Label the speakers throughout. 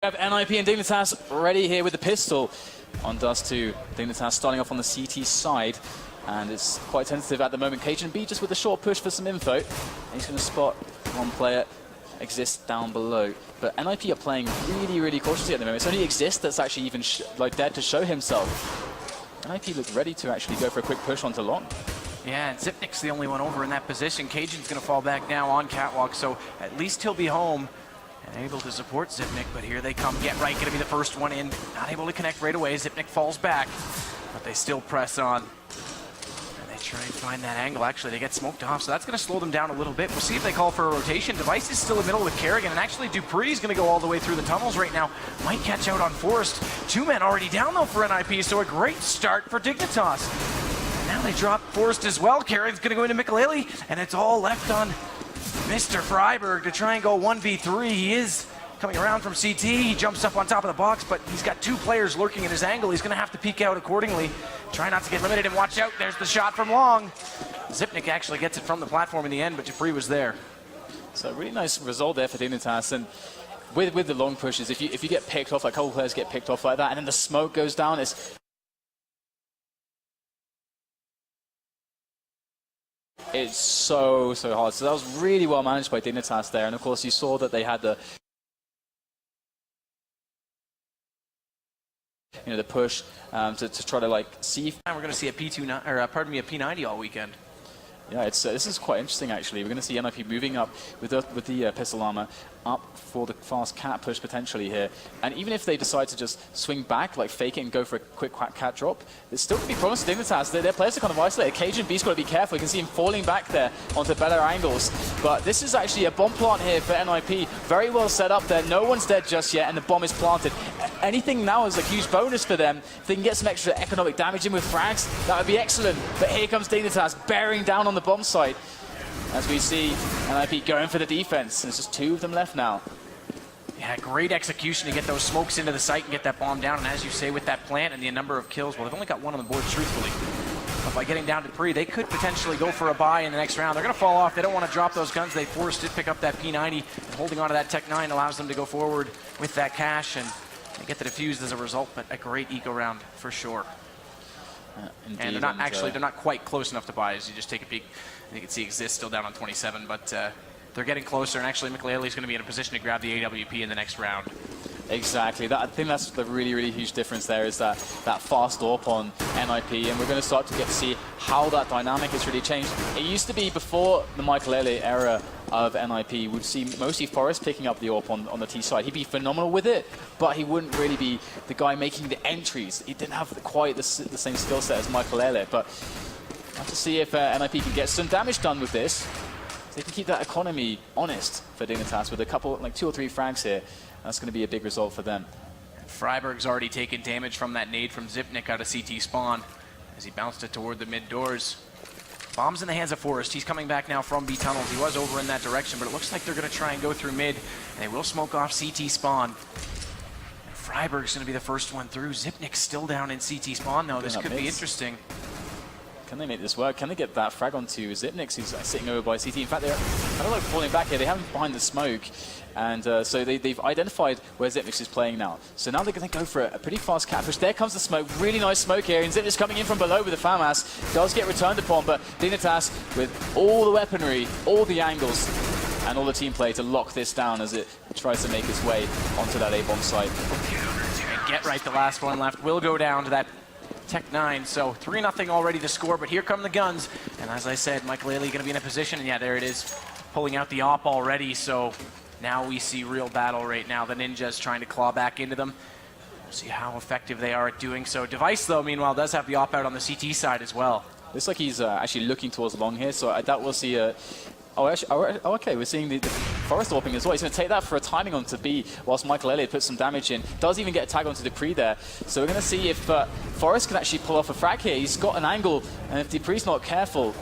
Speaker 1: We have NiP and Dignitas ready here with the pistol on Dust 2. Dignitas starting off on the CT side, and it's quite tentative at the moment. KGB just with a short push for some info. And he's going to spot one player Exist down below. But NiP are playing really cautiously at the moment. It's only Exist that's actually even dared to show himself. NiP look ready to actually go for a quick push onto long.
Speaker 2: Yeah, and Zipnik's the only one over in that position. Cajun's going to fall back now on Catwalk, so at least he'll be home and able to support Zipnik, but here they come. Get Right, going to be the first one in. Not able to connect right away. Zipnik falls back, but they still press on. And they try and find that angle. Actually, they get smoked off, so that's going to slow them down a little bit. We'll see if they call for a rotation. Device is still in the middle with Kerrigan, and actually Dupree's going to go all the way through the tunnels right now. Might catch out on Forrest. Two men already down, though, for NiP, so a great start for Dignitas. And now they drop Forrest as well. Kerrigan's going to go into Mikulele, and it's all left on Mr. Freiberg to try and go 1v3. He is coming around from CT. He jumps up on top of the box, but he's got two players lurking in his angle. He's going to have to peek out accordingly. Try not to get limited and watch out. There's the shot from long. Zipnik actually gets it from the platform in the end, but Dupree was there.
Speaker 1: So a really nice result there for Dignitas. And with the long pushes, if you get picked off, like a couple players get picked off like that, and then the smoke goes down, it's so hard. So that was really well managed by Dignitas there. And of course, you saw that they had the the push to try to like see.
Speaker 2: And we're going to see a P2, or pardon me, a P90 all weekend.
Speaker 1: Yeah, this is quite interesting actually. We're going to see NiP moving up with the pistol armor up for the fast cat push potentially here. And even if they decide to just swing back, like fake it and go for a quick cat drop, it's still going to be promising to Dignitas. Their players are kind of isolated. KGB's got to be careful. You can see him falling back there onto better angles. But this is actually a bomb plant here for NiP. Very well set up there. No one's dead just yet, and the bomb is planted. Anything now is a huge bonus for them. If they can get some extra economic damage in with frags, that would be excellent. But here comes Dignitas bearing down on the bomb site. As we see NiP going for the defense. There's just two of them left now.
Speaker 2: Yeah, great execution to get those smokes into the site and get that bomb down. And as you say, with that plant and the number of kills, well, they've only got one on the board, truthfully. But by getting down to Dupree, they could potentially go for a buy in the next round. They're going to fall off. They don't want to drop those guns. They forced it, pick up that P90, and holding on to that Tech 9 allows them to go forward with that cash, and they get the defused as a result, but a great eco round for sure. And they're not they're not quite close enough to buy. As you just take a peek, you can see Exist still down on 27, but they're getting closer, and actually Mikulele's going to be in a position to grab the AWP in the next round.
Speaker 1: Exactly. I think that's the really huge difference there, is that fast AWP on NiP, and we're going to start to get to see how that dynamic has really changed. It used to be before the Mikulele era of NiP, we'd see mostly Forrest picking up the AWP on the T side. He'd be phenomenal with it, but he wouldn't really be the guy making the entries. He didn't have quite the same skill set as Mikulele, but we'll have to see if NiP can get some damage done with this. So they can keep that economy honest for Dignitas with a couple, like 2 or 3 frags here. That's going to be a big result for them.
Speaker 2: Freiberg's already taken damage from that nade from Zipnik out of CT spawn as he bounced it toward the mid doors. Bombs in the hands of Forrest. He's coming back now from B tunnels. He was over in that direction, but it looks like they're going to try and go through mid, and they will smoke off CT spawn. And Freiberg's going to be the first one through. Zipnik's still down in CT spawn, though. This could be interesting.
Speaker 1: Can they make this work? Can they get that frag onto Zipnik, who's sitting over by CT? In fact, they're kind of like falling back here. They haven't behind the smoke, and so they've identified where Zipnik is playing now. So now they're going to go for a pretty fast cat push. There comes the smoke. Really nice smoke here, and Zipnik's coming in from below with the FAMAS. Does get returned upon, but Dignitas with all the weaponry, all the angles, and all the team play to lock this down as it tries to make its way onto that A-bomb site.
Speaker 2: And Get Right, the last one left, will go down to that Tech 9, so 3-0 already to score, but here come the guns. And as I said, Mikulele going to be in a position, and yeah, there it is, pulling out the AWP already, so now we see real battle right now. The Ninjas trying to claw back into them. We'll see how effective they are at doing so. Device, though, meanwhile, does have the AWP out on the CT side as well.
Speaker 1: Looks like he's actually looking towards long here, so I doubt we'll see a... okay, we're seeing the Forrest AWPing as well. He's going to take that for a timing onto B, whilst Mikulele puts some damage in. Does even get a tag onto Dupree there. So we're going to see if Forrest can actually pull off a frag here. He's got an angle, and if Dupree's not careful,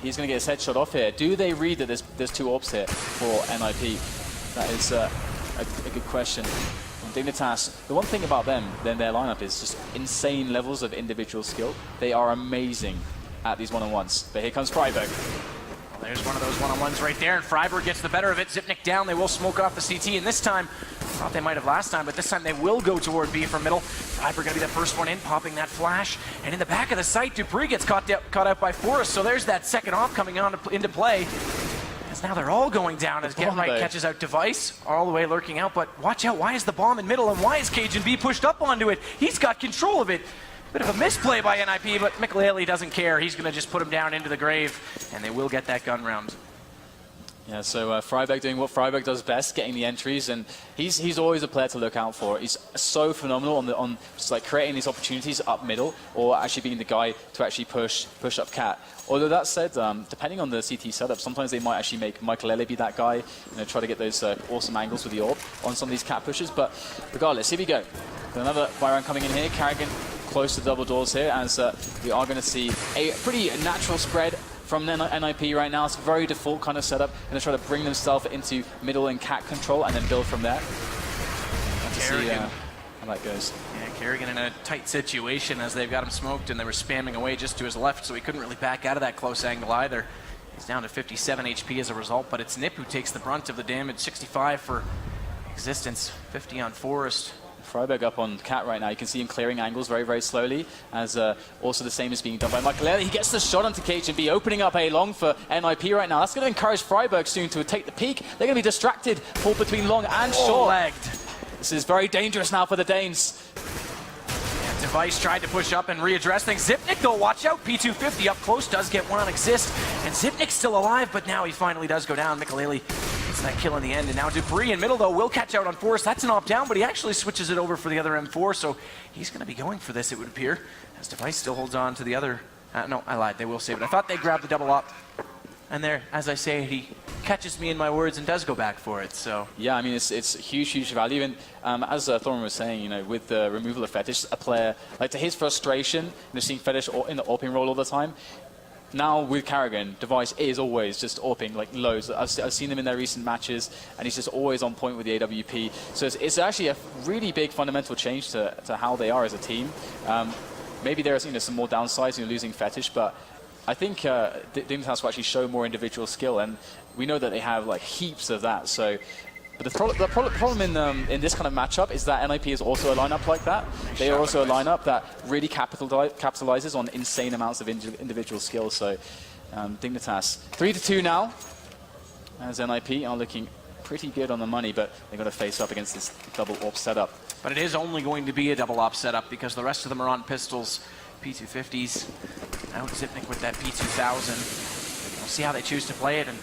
Speaker 1: he's going to get his headshot off here. Do they read that there's 2 AWPs here for NiP? That is a good question. And Dignitas, the one thing about them, then their lineup, is just insane levels of individual skill. They are amazing at these one-on-ones. But here comes Freiberg.
Speaker 2: There's one of those one-on-ones right there, and Freiburg gets the better of it. Zipnik down, they will smoke off the CT, and this time, thought they might have last time, but this time they will go toward B from middle. Freiburg gonna be the first one in, popping that flash, and in the back of the site, Dupree gets caught out by Forrest, so there's that second off coming on into play. As now they're all going down as Get Right catches out Device, all the way lurking out, but watch out, why is the bomb in middle, and why is Cajun B pushed up onto it? He's got control of it. Bit of a misplay by NiP, but Mikelele doesn't care. He's going to just put him down into the grave, and they will get that gun round.
Speaker 1: Yeah, so Freiburg doing what Freiburg does best, getting the entries, and he's always a player to look out for. He's so phenomenal on just like creating these opportunities up middle, or actually being the guy to actually push up Cat. Although that said, depending on the CT setup, sometimes they might actually make Mikelele be that guy, try to get those awesome angles with the AWP on some of these Cat pushes. But regardless, here we go. Got another Byron coming in here. Carrigan close to double doors here, as we are going to see a pretty natural spread from NiP right now. It's a very default kind of setup. Going to try to bring themselves into middle and Cat control and then build from there. See how that goes.
Speaker 2: Yeah, Kerrigan in a tight situation as they've got him smoked and they were spamming away just to his left, so he couldn't really back out of that close angle either. He's down to 57 HP as a result, but it's NiP who takes the brunt of the damage. 65 for Existence, 50 on Forrest.
Speaker 1: Freiburg up on Cat right now. You can see him clearing angles very, very slowly, as also the same is being done by Mikelele. He gets the shot onto Cajun B, opening up A long for NiP right now. That's going to encourage Freiburg soon to take the peak. They're going to be distracted, pulled between long and short.
Speaker 2: Lagged.
Speaker 1: This is very dangerous now for the Danes.
Speaker 2: Yeah, Device tried to push up and readdress things. Zipnik, though, watch out. P250 up close, does get one on Exist. And Zipnik's still alive, but now he finally does go down. Mikelele gets that kill in the end. And now Dupree in middle, though, will catch out on Forrest. That's an op down, but he actually switches it over for the other M4, so he's going to be going for this, it would appear, as Device still holds on to the other. No, I lied. They will save it. I thought they grabbed the double op. And there, as I say, he catches me in my words and does go back for it. So
Speaker 1: yeah, I mean, it's huge value. And as Thorman was saying, with the removal of Fetish, a player, like to his frustration, seeing Fetish in the AWPing role all the time, now with Carrigan, Device is always just AWPing like loads. I've seen them in their recent matches, and he's just always on point with the AWP. So it's actually a really big fundamental change to how they are as a team. Maybe there's some more downsides, losing Fetish, but I think Dignitas will actually show more individual skill, and we know that they have like heaps of that. So, but the problem in this kind of matchup is that NiP is also a lineup like that. They are also a lineup that really capitalizes on insane amounts of individual skill. So, Dignitas 3-2 now, as NiP are looking pretty good on the money, but they've got to face up against this double AWP setup.
Speaker 2: But it is only going to be a double op setup because the rest of them are on pistols. P250s, out Zipnik with that P2000. We'll see how they choose to play it, and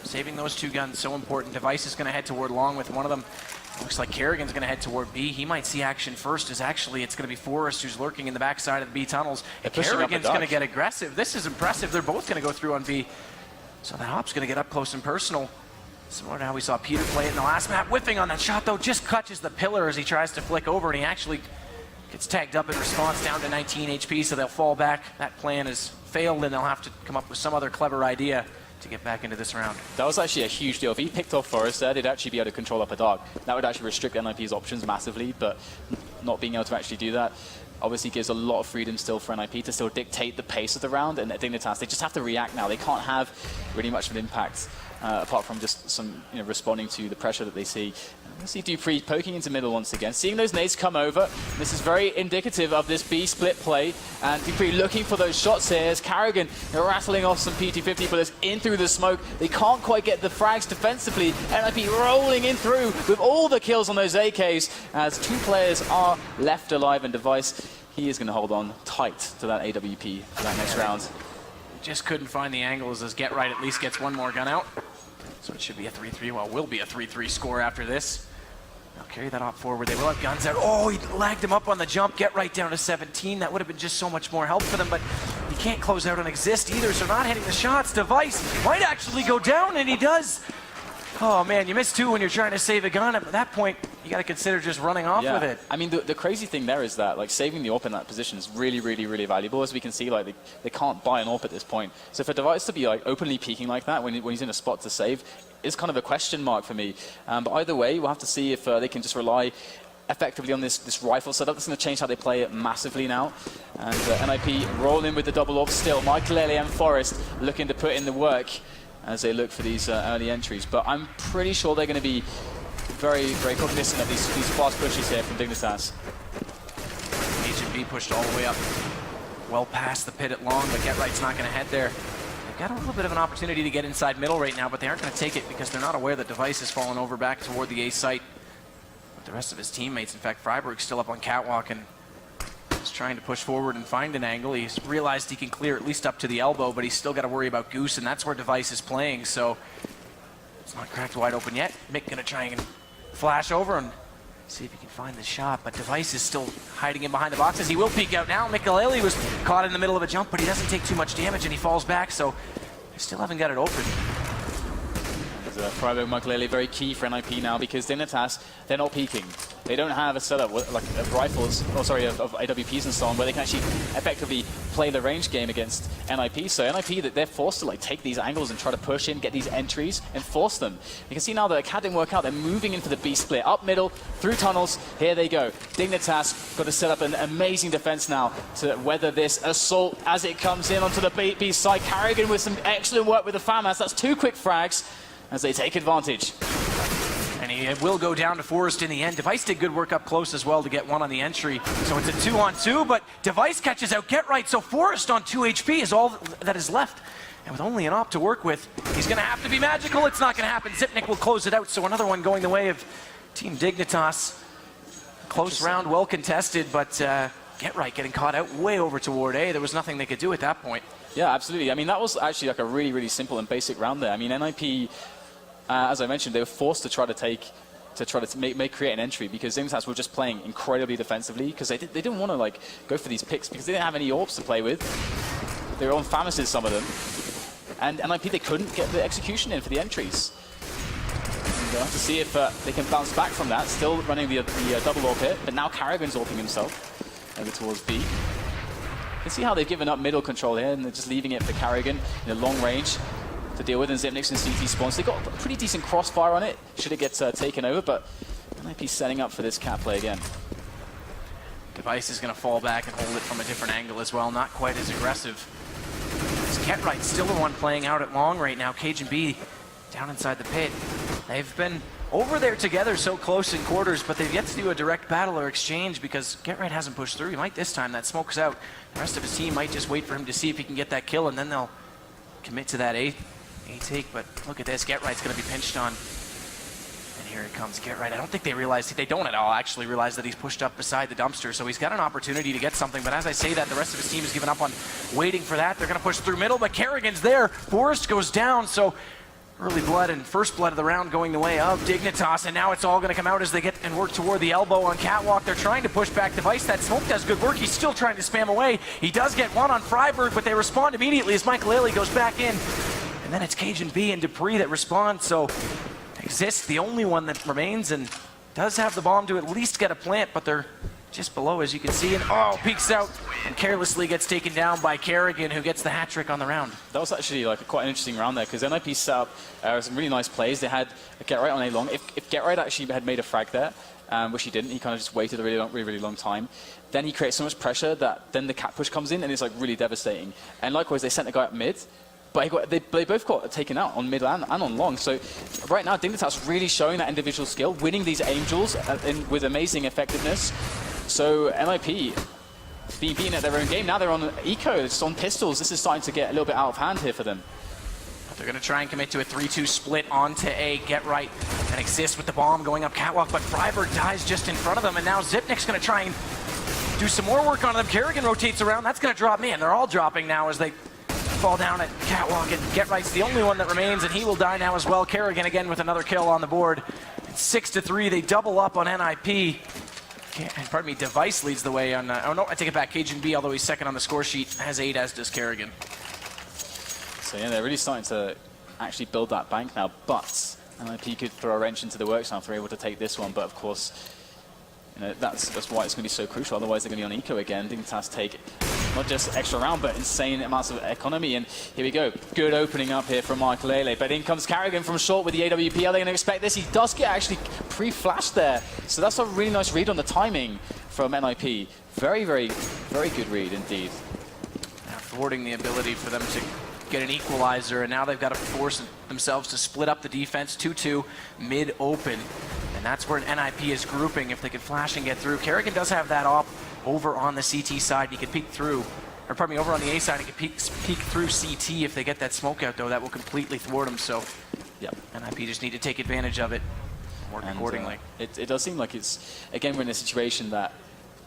Speaker 2: saving those two guns so important. Device is going to head toward long with one of them. Looks like Kerrigan's going to head toward B. He might see action first, as actually it's going to be Forrest who's lurking in the backside of the B tunnels. And Kerrigan's going to get aggressive. This is impressive. They're both going to go through on B. So that op's going to get up close and personal. Similar to how we saw Peter play it in the last map. Whiffing on that shot, though, just catches the pillar as he tries to flick over, and he actually gets tagged up in response, down to 19 HP, so they'll fall back. That plan has failed, and they'll have to come up with some other clever idea to get back into this round.
Speaker 1: That was actually a huge deal. If he picked off Forrest there, they'd actually be able to control up a dark. That would actually restrict NiP's options massively, but not being able to actually do that obviously gives a lot of freedom still for NiP to still dictate the pace of the round. And at Dignitas, they just have to react now. They can't have really much of an impact apart from just some responding to the pressure that they see. Let's see Dupree poking into middle once again, seeing those nades come over. This is very indicative of this B split play, and Dupree looking for those shots here as Carrigan rattling off some P250 bullets in through the smoke. They can't quite get the frags defensively. NiP rolling in through with all the kills on those AKs as two players are left alive, and Device, he is going to hold on tight to that AWP for that next round.
Speaker 2: Just couldn't find the angles as Get Right at least gets one more gun out. So it should be a 3-3. Well, will be a 3-3 score after this. They'll carry that op forward. They will have guns out. Oh, he lagged him up on the jump. Get Right down to 17. That would have been just so much more help for them, but he can't close out on Exist either, so not hitting the shots. Device might actually go down, and he does. Oh man, you miss two when you're trying to save a gun. At that point, you got to consider just running off with it.
Speaker 1: I mean, the crazy thing there is that saving the AWP in that position is really, really, really valuable. As we can see, they can't buy an AWP at this point. So for Device to be openly peeking like that when he's in a spot to save is kind of a question mark for me. But either way, we'll have to see if they can just rely effectively on this rifle setup. That's going to change how they play it massively now. And NiP rolling with the double AWP still. Mikelele and Forrest looking to put in the work. as they look for these early entries. But I'm pretty sure they're going to be very, very cognizant of these fast pushes here from Dignitas.
Speaker 2: Agent B pushed all the way up, well past the pit at long, but GetRight's not going to head there. They've got a little bit of an opportunity to get inside middle right now, but they aren't going to take it because they're not aware that Device has fallen over back toward the A site. But the rest of his teammates, in fact, Freiburg's still up on catwalk and is trying to push forward and find an angle. He's realized he can clear at least up to the elbow, but he's still got to worry about Goose, and that's where Device is playing, so it's not cracked wide open yet. Mick going to try and flash over and see if he can find the shot, but Device is still hiding in behind the boxes. He will peek out now. Mikelele was caught in the middle of a jump, but he doesn't take too much damage and he falls back, so they still haven't got it open.
Speaker 1: Freiburg Mikelele very key for NiP now because Dignitas, they're not peeking. They don't have a setup like of rifles, of AWPs and so on, where they can actually effectively play the range game against NiP. So NiP, they're forced to like take these angles and try to push in, get these entries, and force them. You can see now that the CAD didn't work out. They're moving into the B split, up middle, through tunnels. Here they go. Dignitas got to set up an amazing defense now to weather this assault as it comes in onto the B side. Carrigan with some excellent work with the Pyjamas. That's 2 quick frags as they take advantage.
Speaker 2: And he will go down to Forrest in the end. Device did good work up close as well to get one on the entry. So it's a 2-on-2, but Device catches out GetRight, so Forrest on 2 HP is all that is left. And with only an op to work with, he's going to have to be magical. It's not going to happen. Zipnik will close it out, so another one going the way of Team Dignitas. Close round, well contested, but GetRight getting caught out way over toward A. There was nothing they could do at that point.
Speaker 1: Yeah, absolutely. I mean, that was actually like a really, really simple and basic round there. I mean, NiP, as I mentioned, they were forced to try to create an entry because Dignitas were just playing incredibly defensively because they didn't want to like go for these picks because they didn't have any orbs to play with. They were on Famases, some of them, and NiP they couldn't get the execution in for the entries. And we'll have to see if they can bounce back from that. Still running the double orb hit, but now Carrigan's orping himself over towards B. You can see how they've given up middle control here and they're just leaving it for Carrigan in a long range to deal with, and Zipnik's and CT spawns. They've got a pretty decent crossfire on it, should it get taken over, but NiP setting up for this cat play again.
Speaker 2: Device is going to fall back and hold it from a different angle as well, not quite as aggressive. GetRight's still the one playing out at long right now. Cajun B down inside the pit. They've been over there together so close in quarters, but they've yet to do a direct battle or exchange because GetRight hasn't pushed through. He might this time. That smoke's out. The rest of his team might just wait for him to see if he can get that kill, and then they'll commit to that A take. But look at this. GetRight's going to be pinched on. And here it comes, GetRight. I don't think they don't at all actually realize that he's pushed up beside the dumpster, so he's got an opportunity to get something. But as I say that, the rest of his team has given up on waiting for that. They're going to push through middle, but Carrigan's there. Forrest goes down, so early blood and first blood of the round going the way of Dignitas, and now it's all going to come out as they get and work toward the elbow on catwalk. They're trying to push back Device. That smoke does good work. He's still trying to spam away. He does get one on Freiburg, but they respond immediately as Mikelele goes back in. And then it's Cajun B and Dupree that respond, so Exist, the only one that remains, and does have the bomb to at least get a plant, but they're just below, as you can see, and peeks out and carelessly gets taken down by Carrigan, who gets the hat trick on the round. That was actually like quite an interesting round there, because NiP set up some really nice plays. They had GetRight on A long. If GetRight actually had made a frag there, which he didn't, he kind of just waited a really long time. Then he creates so much pressure that then the cat push comes in, and it's like really devastating. And likewise, they sent the guy up mid, but they both got taken out on mid and on long. So right now, Dignitas really showing that individual skill, winning these Angels with amazing effectiveness. So NiP being beaten at their own game. Now they're on Eco, it's on pistols. This is starting to get a little bit out of hand here for them. They're going to try and commit to a 3-2 split onto A. GetRight and Exist with the bomb going up catwalk, but Freiburg dies just in front of them, and now Zipnik's going to try and do some more work on them. Kerrigan rotates around. That's going to drop. Man, they're all dropping now as they fall down at catwalk, and GetRight's the only one that remains, and he will die now as well. Kerrigan again with another kill on the board. It's 6-3. They double up on NiP. Pardon me, Device leads the way on... oh no, I take it back. Cajun B, although he's second on the score sheet, has 8, as does Kerrigan. So yeah, they're really starting to actually build that bank now, but NiP could throw a wrench into the works now if they're able to take this one, but of course, you know, that's why it's going to be so crucial. Otherwise, they're going to be on Eco again. Dignitas take not just extra round, but insane amounts of economy. And here we go. Good opening up here from Mikelele. But in comes Carrigan from short with the AWP. Are they going to expect this? He does get actually pre-flashed there. So that's a really nice read on the timing from NiP. Very, very, very good read indeed. Now thwarting the ability for them to get an equalizer, and now they've got to force themselves to split up the defense. 2-2 mid-open, and that's where an NiP is grouping. If they can flash and get through, Kerrigan does have that op over on the CT side. He can peek through, or pardon me, over on the A side, he can peek through CT. If they get that smoke out, though, that will completely thwart him. So,
Speaker 1: yep.
Speaker 2: NiP just need to take advantage of it and work accordingly.
Speaker 1: It does seem like it's, again, we're in a situation that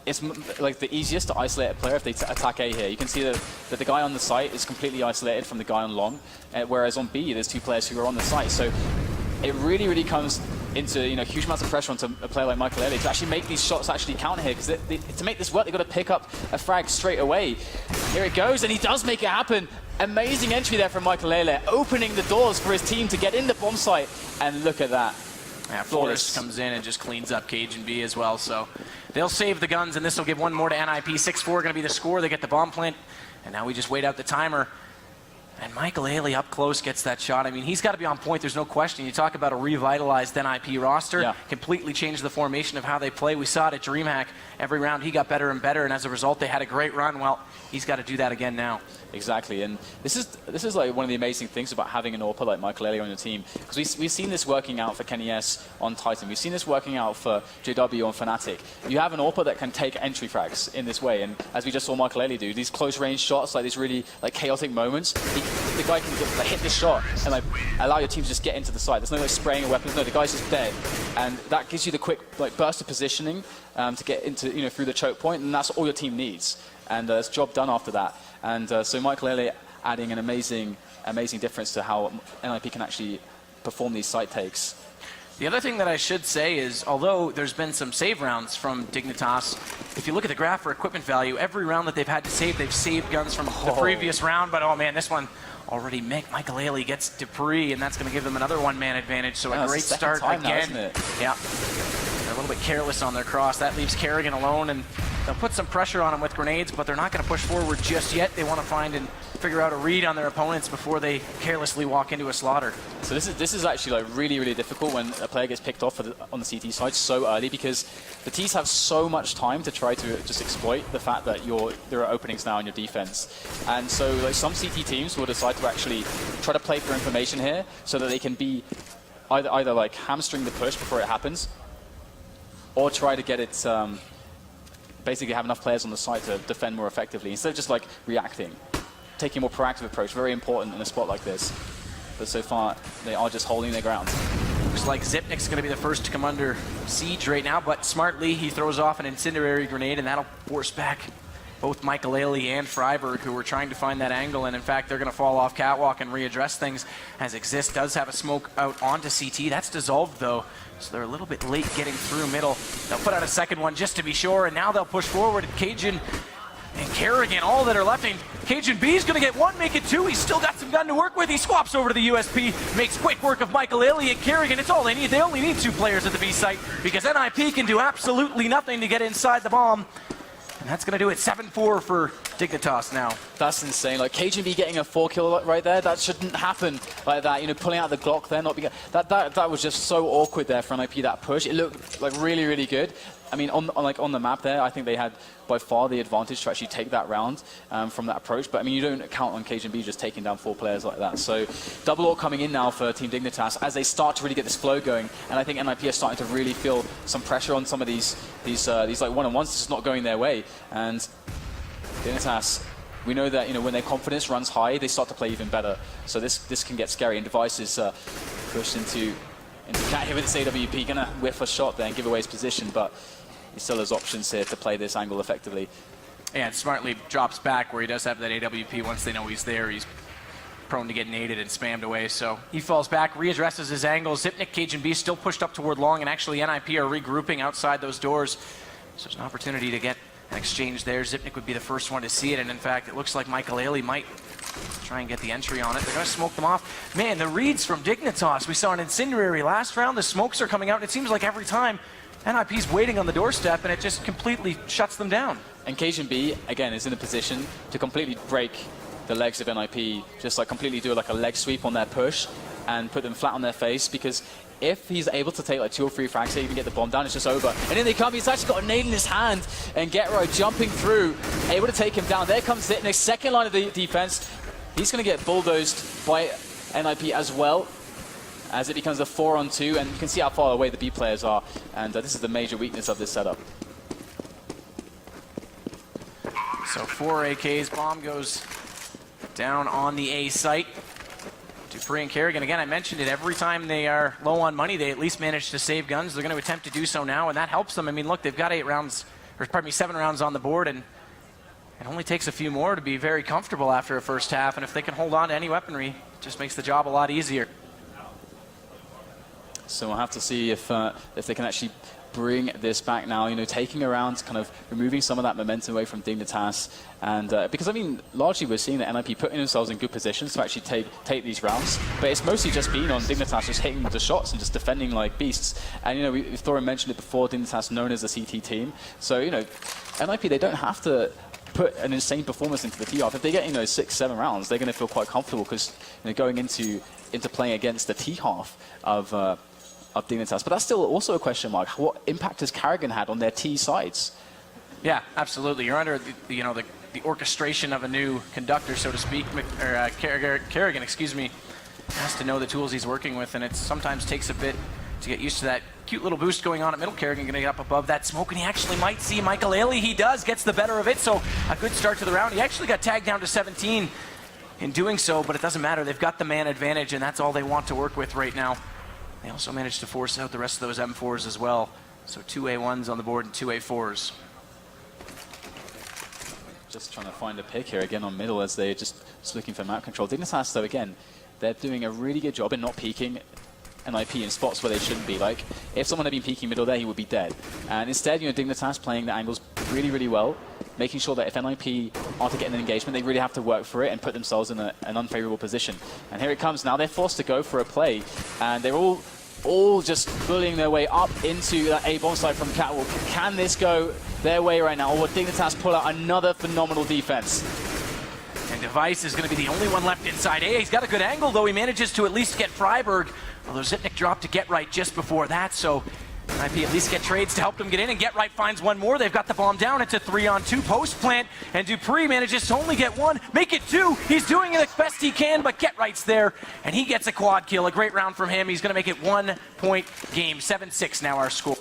Speaker 1: it's like the easiest to isolate a player if they attack A here. You can see that the guy on the site is completely isolated from the guy on long, whereas on B, there's two players who are on the site. So it really, really comes into huge amounts of pressure onto a player like Michael Elliott to actually make these shots actually count here, because to make this work, they've got to pick up a frag straight away. Here it goes, and he does make it happen. Amazing entry there from Michael Elliott, opening the doors for his team to get in the bomb site, and look at that.
Speaker 2: Yeah, Forrest comes in and just cleans up Cajun-B as well, so they'll save the guns, and this will give one more to NiP. 6-4 going to be the score. They get the bomb plant, and now we just wait out the timer. And Michael Haley up close gets that shot. I mean, he's got to be on point. There's no question. You talk about a revitalized NiP roster, completely changed the formation of how they play. We saw it at DreamHack. Every round he got better and better, and as a result, they had a great run. Well, he's got to do that again now. Exactly, and this is like one of the amazing things about having an AWPer like Michael Elliott on your team, because we've seen this working out for Kenny S on Titan. We've seen this working out for JW on Fnatic. You have an AWPer that can take entry frags in this way, and as we just saw Michael Elliott do, these close range shots, like these really like chaotic moments, the guy can just, hit the shot and like allow your team to just get into the site. There's no like spraying of weapons. No, the guy's just dead, and that gives you the quick burst of positioning to get into through the choke point, and that's all your team needs. And it's job done after that. And so Michael Elliott adding an amazing difference to how NiP can actually perform these site takes. The other thing that I should say is, although there's been some save rounds from Dignitas, if you look at the graph for equipment value, every round that they've had to save, they've saved guns from the previous round. But oh man, this one already Michael Haley gets Dupree, and that's going to give them another one-man advantage. So a great start again. Now, isn't it? Yeah. They're a little bit careless on their cross. That leaves Kerrigan alone, and they'll put some pressure on him with grenades, but they're not going to push forward just yet. They want to find and figure out a read on their opponents before they carelessly walk into a slaughter. So this is actually like really, really difficult when a player gets picked off on the CT side so early, because the Ts have so much time to try to just exploit the fact that there are openings now in your defense. And so like some CT teams will decide to actually try to play for information here so that they can be either like hamstring the push before it happens, or try to get it basically have enough players on the site to defend more effectively, instead of just like reacting. Taking a more proactive approach, very important in a spot like this. But so far, they are just holding their ground. Looks like Zipnik's going to be the first to come under siege right now, but smartly he throws off an incendiary grenade, and that'll force back both Michael Haley and Freiberg, who were trying to find that angle, and in fact, they're going to fall off catwalk and readdress things, as Exist does have a smoke out onto CT. That's dissolved, though, so they're a little bit late getting through middle. They'll put out a second one just to be sure, and now they'll push forward. Cajun and Kerrigan, all that are left, and Cajun-B is going to get one, make it two. He's still got some gun to work with. He swaps over to the USP, makes quick work of Michael Haley and Kerrigan. It's all they need. They only need two players at the B site, because NiP can do absolutely nothing to get inside the bomb. And that's going to do it. 7-4 for Dignitas now. That's insane. Like Cajun-B getting a 4 kill right there, that shouldn't happen like that. Pulling out the Glock there, that was just so awkward there for NiP, that push. It looked like really, really good. I mean, on the map there, I think they had by far the advantage to actually take that round from that approach. But I mean, you don't count on Cajun-B just taking down 4 players like that. So double AWP coming in now for Team Dignitas as they start to really get this flow going. And I think NiP are starting to really feel some pressure on some of these like one-on-ones just not going their way. And Dignitas, we know that when their confidence runs high, they start to play even better. So this can get scary. And Device is pushed into Cat here with this AWP, gonna whiff a shot there and give away his position, but he still has options here to play this angle effectively. And smartly drops back where he does have that AWP. Once they know he's there, he's prone to get naded and spammed away. So he falls back, readdresses his angle. Zipnik, Cajun-B still pushed up toward long, and actually NiP are regrouping outside those doors. So there's an opportunity to get an exchange there. Zipnik would be the first one to see it, and in fact, it looks like Michael Haley might try and get the entry on it. They're going to smoke them off. Man, the reads from Dignitas. We saw an incendiary last round. The smokes are coming out. It seems like every time NiP's waiting on the doorstep, and it just completely shuts them down. And Cajun-B, again, is in a position to completely break the legs of NiP, just like completely do like a leg sweep on their push and put them flat on their face, because if he's able to take like 2 or 3 frags here, even get the bomb down, it's just over. And in they come, he's actually got a nade in his hand, and Getro jumping through, able to take him down. There comes Zipnik, second line of the defense.
Speaker 1: He's going to get bulldozed by NiP as well, as it becomes a 4-on-2, and you can see how far away the B players are, and this is the major weakness of this setup.
Speaker 2: So 4 AKs, bomb goes down on the A site. Dupree and Kerrigan, again, I mentioned it, every time they are low on money, they at least manage to save guns. They're going to attempt to do so now, and that helps them. I mean, look, they've got 7 rounds on the board, and it only takes a few more to be very comfortable after a first half, and if they can hold on to any weaponry, it just makes the job a lot easier.
Speaker 1: So we'll have to see if they can actually bring this back now, you know, taking around, kind of removing some of that momentum away from Dignitas. And because, I mean, largely we're seeing that NiP putting themselves in good positions to actually take these rounds. But it's mostly just been on Dignitas just hitting the shots and just defending like beasts. And, you know, Thorin mentioned it before, Dignitas known as a CT team. So, you know, NiP, they don't have to put an insane performance into the T-half. If they get, you know, 6-7 rounds, they're going to feel quite comfortable because, you know, going into playing against the T-half of Dignitas. But that's still also a question mark. What impact has Kerrigan had on their T sides?
Speaker 2: Yeah, absolutely. You're under the orchestration of a new conductor, so to speak. Kerrigan, excuse me, has to know the tools he's working with, and it sometimes takes a bit to get used to that cute little boost going on at middle. Kerrigan going to get up above that smoke, and he actually might see Michael Ailey. He does, gets the better of it, so a good start to the round. He actually got tagged down to 17 in doing so, but it doesn't matter. They've got the man advantage, and that's all they want to work with right now. They also managed to force out the rest of those M4s as well. So 2 A1s on the board and 2 A4s.
Speaker 1: Just trying to find a pick here again on middle as they're just looking for map control. Dignitas, though, again, they're doing a really good job in not peeking NiP in spots where they shouldn't be. Like, if someone had been peeking middle there, he would be dead. And instead, you know, Dignitas playing the angles really, really well, making sure that if NiP are to get an engagement, they really have to work for it and put themselves in an unfavorable position. And here it comes now. They're forced to go for a play, and they're all just bullying their way up into that A bomb site from Catwalk. Can this go their way right now, or will Dignitas pull out another phenomenal defense?
Speaker 2: And Device is going to be the only one left inside A. He's got a good angle, though. He manages to at least get Freiberg, although Zipnik dropped to Get Right just before that, so NiP at least get trades to help them get in, and Get Right finds one more. They've got the bomb down. It's a 3-on-2 post plant, and Dupree manages to only get one, make it 2. He's doing it the best he can, but Get Right's there, and he gets a quad kill. A great round from him. He's going to make it 1-point game. 7-6 now our score.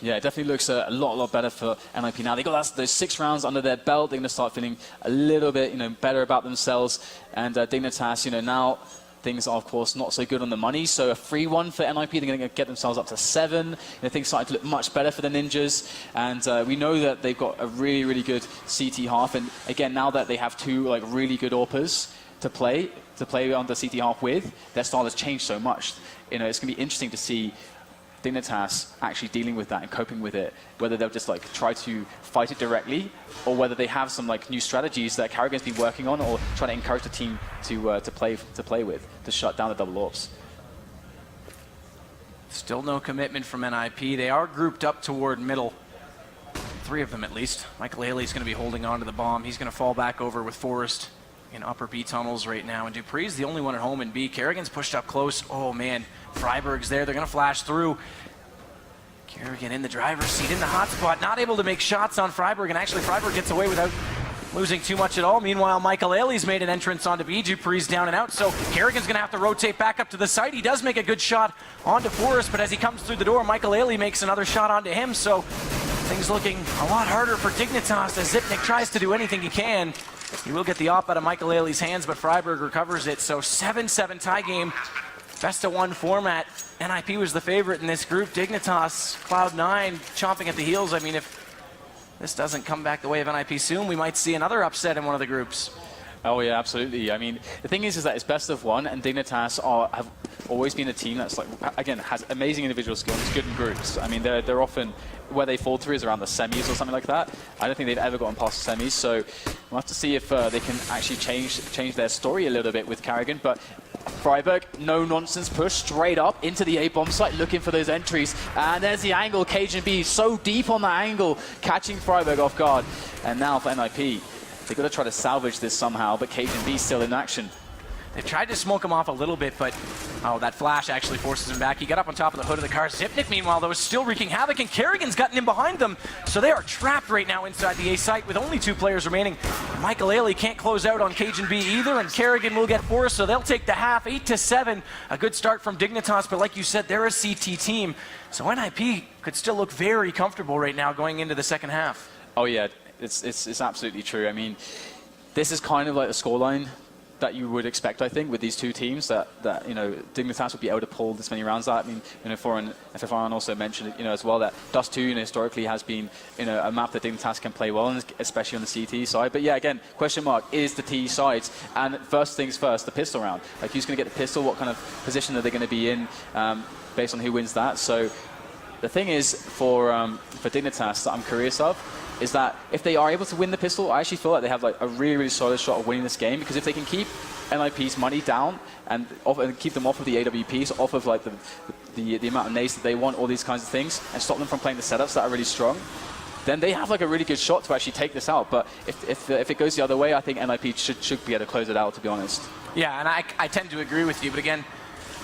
Speaker 1: Yeah, it definitely looks a lot better for NiP now. They got those 6 rounds under their belt. They're going to start feeling a little bit, you know, better about themselves. And Dignitas, you know, now things are, of course, not so good on the money. So a free one for NiP. They're going to get themselves up to 7. You know, things starting to look much better for the Ninjas. And we know that they've got a really, really good CT half. And again, now that they have 2 like really good AWPers to play on the CT half with, their style has changed so much. You know, it's going to be interesting to see Dignitas actually dealing with that and coping with it, whether they'll just like try to fight it directly, or whether they have some like new strategies that Kerrigan's been working on, or trying to encourage the team to play with to shut down the double AWPs.
Speaker 2: Still no commitment from NiP. They are grouped up toward middle. 3 of them at least. Michael Ailey's going to be holding on to the bomb. He's going to fall back over with Forrest in upper B tunnels right now, and Dupree's the only one at home in B. Kerrigan's pushed up close. Oh man, Freiberg's there. They're going to flash through. Kerrigan in the driver's seat, in the hot spot, not able to make shots on Freiberg, and actually Freiberg gets away without losing too much at all. Meanwhile, Michael Ailey's made an entrance onto B. Dupree's down and out, so Kerrigan's going to have to rotate back up to the site. He does make a good shot onto Forrest, but as he comes through the door, Michael Ailey makes another shot onto him, so things looking a lot harder for Dignitas as Zipnik tries to do anything he can. He will get the op out of Michael Ailey's hands, but Freiberg recovers it, so 7-7 tie game. Best-of-1 format. NiP was the favorite in this group. Dignitas, Cloud9, chomping at the heels. I mean, if this doesn't come back the way of NiP soon, we might see another upset in one of the groups.
Speaker 1: Oh yeah, absolutely. I mean, the thing is that it's best-of-1, and Dignitas have always been a team that's like, again, has amazing individual skills, good in groups. I mean, they're often, where they fall through is around the semis or something like that. I don't think they've ever gotten past the semis, so we'll have to see if they can actually change their story a little bit with Kerrigan. But Freiberg, no-nonsense push straight up into the A-bomb site, looking for those entries. And there's the angle. Cajun B so deep on that angle, catching Freiberg off guard. And now for NiP, they've got to try to salvage this somehow, but Cajun B still in action.
Speaker 2: They've tried to smoke him off a little bit, but that flash actually forces him back. He got up on top of the hood of the car. Zipnik, meanwhile, though, is still wreaking havoc, and Kerrigan's gotten in behind them. So they are trapped right now inside the A site with only 2 players remaining. Michael Ailey can't close out on Cajun B either, and Kerrigan will get forced, so they'll take the half, 8-7. A good start from Dignitas, but like you said, they're a CT team. So NiP could still look very comfortable right now going into the second half.
Speaker 1: Oh yeah, it's absolutely true. I mean, this is kind of like the scoreline that you would expect, I think, with these two teams, that you know, Dignitas would be able to pull this many rounds out. I mean, you know, Foreign FFR also mentioned, you know, as well, that Dust 2, you know, historically has been, you know, a map that Dignitas can play well, especially on the CT side. But yeah, again, question mark is the T sides. And first things first, the pistol round. Like, who's going to get the pistol? What kind of position are they going to be in, based on who wins that? So the thing is, for Dignitas, that I'm curious of, is that if they are able to win the pistol, I actually feel like they have like a really, really solid shot of winning this game, because if they can keep NiP's money down and keep them off of the AWPs, off of like the amount of nades that they want, all these kinds of things, and stop them from playing the setups that are really strong, then they have like a really good shot to actually take this out. But if it goes the other way, I think NiP should be able to close it out, to be honest. Yeah,
Speaker 2: and I tend to agree with you, but again,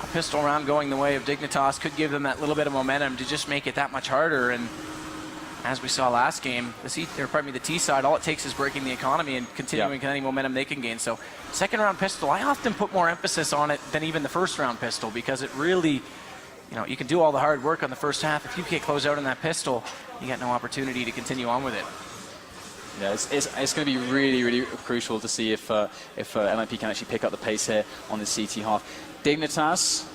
Speaker 2: a pistol round going the way of Dignitas could give them that little bit of momentum to just make it that much harder. And as we saw last game, the T side, all it takes is breaking the economy and continuing any momentum they can gain. So second round pistol, I often put more emphasis on it than even the first round pistol, because it really, you know, you can do all the hard work on the first half. If you can't close out on that pistol, you get no opportunity to continue on with it.
Speaker 1: Yeah, it's going to be really, really crucial to see if NiP can actually pick up the pace here on the CT half. Dignitas,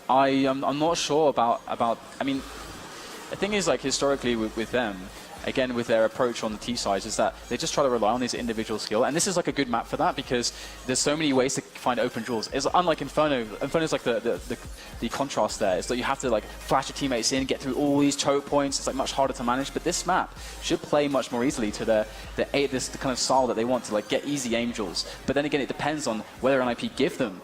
Speaker 1: I'm not sure about. I mean, the thing is, like, historically with them, again, with their approach on the T sides, is that they just try to rely on this individual skill. And this is like a good map for that, because there's so many ways to find open duels. It's unlike Inferno. Inferno is like the contrast there. It's that you have to like flash your teammates in, get through all these choke points. It's like much harder to manage. But this map should play much more easily to the kind of style that they want, to like get easy aim duels. But then again, it depends on whether NiP give them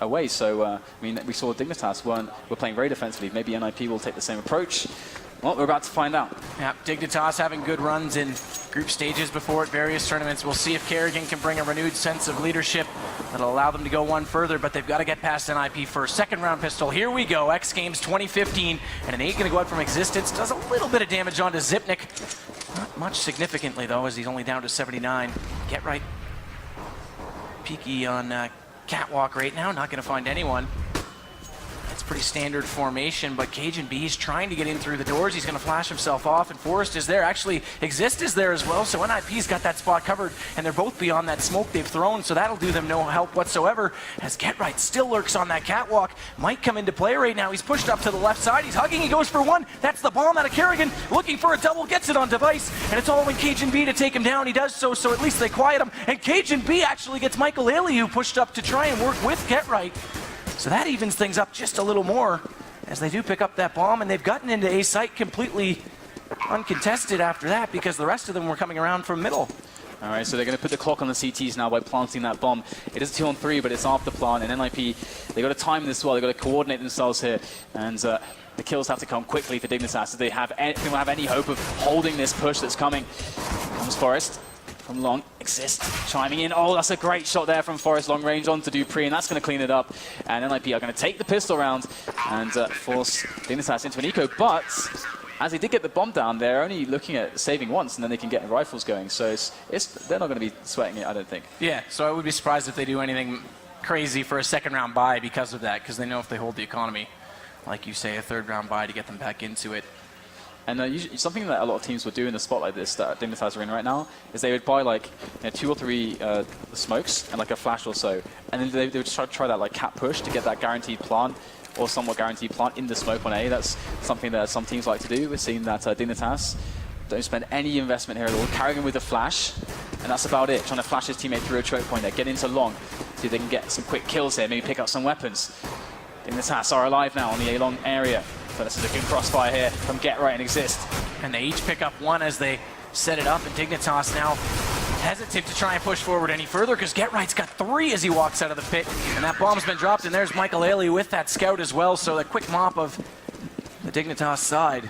Speaker 1: away. So I mean, we saw Dignitas were playing very defensively. Maybe NiP will take the same approach. Well, we're about to find out.
Speaker 2: Yeah, Dignitas having good runs in group stages before at various tournaments. We'll see if Kerrigan can bring a renewed sense of leadership that'll allow them to go one further, but they've got to get past NiP first. Second round pistol, here we go. X Games 2015, and an 8 going to go out from Existence. Does a little bit of damage onto Zipnik. Not much significantly, though, as he's only down to 79. Get right. Peaky on Catwalk right now, not going to find anyone. It's pretty standard formation, but Cajun B's trying to get in through the doors. He's going to flash himself off, and Forrest is there. Actually, Exist is there as well, so NiP's got that spot covered, and they're both beyond that smoke they've thrown, so that'll do them no help whatsoever, as Get Right still lurks on that catwalk. Might come into play right now. He's pushed up to the left side. He's hugging. He goes for one. That's the bomb out of Kerrigan, looking for a double, gets it on device, and it's all in Cajun B to take him down. He does so at least they quiet him, and Cajun B actually gets Michael Ailey, who pushed up to try and work with Get Right. So that evens things up just a little more, as they do pick up that bomb, and they've gotten into A site completely uncontested after that, because the rest of them were coming around from middle.
Speaker 1: All right, so they're going to put the clock on the CTs now by planting that bomb. It is a 2-on-3, but it's after plant, and NiP, they've got to time this well. They've got to coordinate themselves here, and the kills have to come quickly for Dignitas, so they don't have any hope of holding this push that's coming. Comes Forrest from long. Exist chiming in. Oh, that's a great shot there from Forrest, long range on to Dupree, and that's going to clean it up. And NiP are going to take the pistol round and force Dignitas into an eco. But as they did get the bomb down, they're only looking at saving once, and then they can get rifles going. So they're not going to be sweating it, I don't think.
Speaker 2: Yeah, so I would be surprised if they do anything crazy for a second round buy because of that, because they know if they hold the economy, like you say, a third round buy to get them back into it.
Speaker 1: And usually, something that a lot of teams would do in a spot like this that Dignitas are in right now is they would buy like 2 or 3 smokes and like a flash or so, and then they would try that like cat push to get that guaranteed plant or somewhat guaranteed plant in the smoke on A. That's something that some teams like to do. We're seeing that Dignitas don't spend any investment here at all. Carrying with a flash, and that's about it. Trying to flash his teammate through a choke point there, get into long, see if they can get some quick kills here, maybe pick up some weapons. Dignitas are alive now on the A long area. But this is a good crossfire here from Get Right and Exist.
Speaker 2: And they each pick up one as they set it up, and Dignitas now hesitant to try and push forward any further, because Get Right's got 3 as he walks out of the pit, and that bomb's been dropped, and there's Michael Ailey with that scout as well, so a quick mop of the Dignitas side.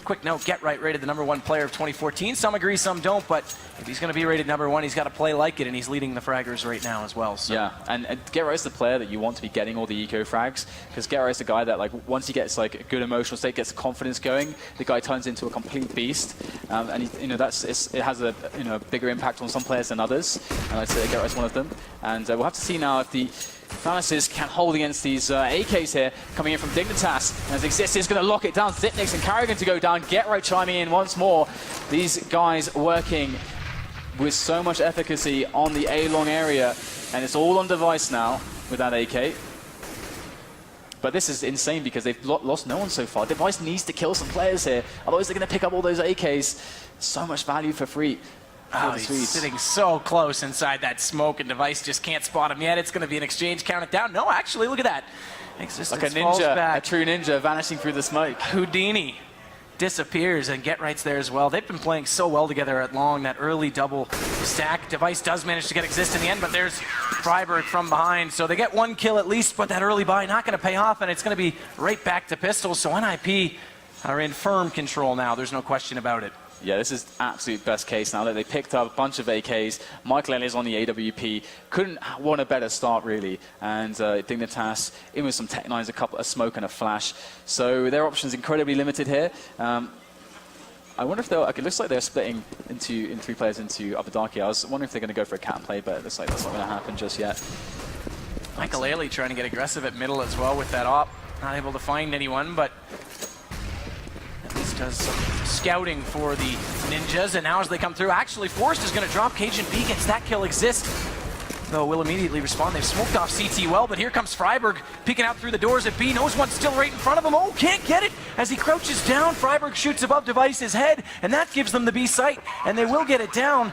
Speaker 2: quick note, Get Right rated the #1 player of 2014. Some agree, some don't, but if he's going to be rated #1, he's got to play like it, and he's leading the fraggers right now as well. So.
Speaker 1: Yeah, and Get Right's the player that you want to be getting all the eco frags, because Get Right's the guy that, like, once he gets like a good emotional state, gets confidence going, the guy turns into a complete beast, and he, it has a bigger impact on some players than others, and I'd say Get Right's one of them. And we'll have to see now if the Thanasis can hold against these AKs here, coming in from Dignitas. As Exist is going to lock it down. Zipnix and Carrigan to go down. Get Right chiming in once more. These guys working with so much efficacy on the A-long area. And it's all on Device now with that AK. But this is insane because they've lost no one so far. Device needs to kill some players here. Otherwise they're going to pick up all those AKs. So much value for free.
Speaker 2: Oh, he's sitting so close inside that smoke, and Device just can't spot him yet. It's going to be an exchange, count it down. No, actually, look at that. Existence
Speaker 1: like a
Speaker 2: falls
Speaker 1: ninja,
Speaker 2: back.
Speaker 1: a true ninja vanishing through the smoke.
Speaker 2: Houdini disappears, and Get Right's there as well. They've been playing so well together at long, that early double stack. Device does manage to get Exist in the end, but there's Freiberg from behind. So they get 1 kill at least, but that early buy not going to pay off, and it's going to be right back to pistols. So NiP are in firm control now. There's no question about it.
Speaker 1: Yeah, this is absolute best case now that they picked up a bunch of AKs. Michael Elliott's on the AWP. Couldn't want a better start, really. And Dignitas in with some Tech 9s, a smoke and a flash. So their options incredibly limited here. I wonder if they'll... Okay, it looks like they're splitting in 3 players into Upper Darky. I was wondering if they're going to go for a cat play, but it looks like that's not going to happen just yet.
Speaker 2: Michael Ailey trying to get aggressive at middle as well with that op. Not able to find anyone, but at least does some scouting for the Ninjas. And now as they come through, actually Forrest is going to drop. Cajun B gets that kill. Exist, though, will immediately respond. They've smoked off CT well, but here comes Freiberg peeking out through the doors at B. Knows one's still right in front of him. Oh, can't get it. As he crouches down, Freiberg shoots above Device's head, and that gives them the B site, and they will get it down.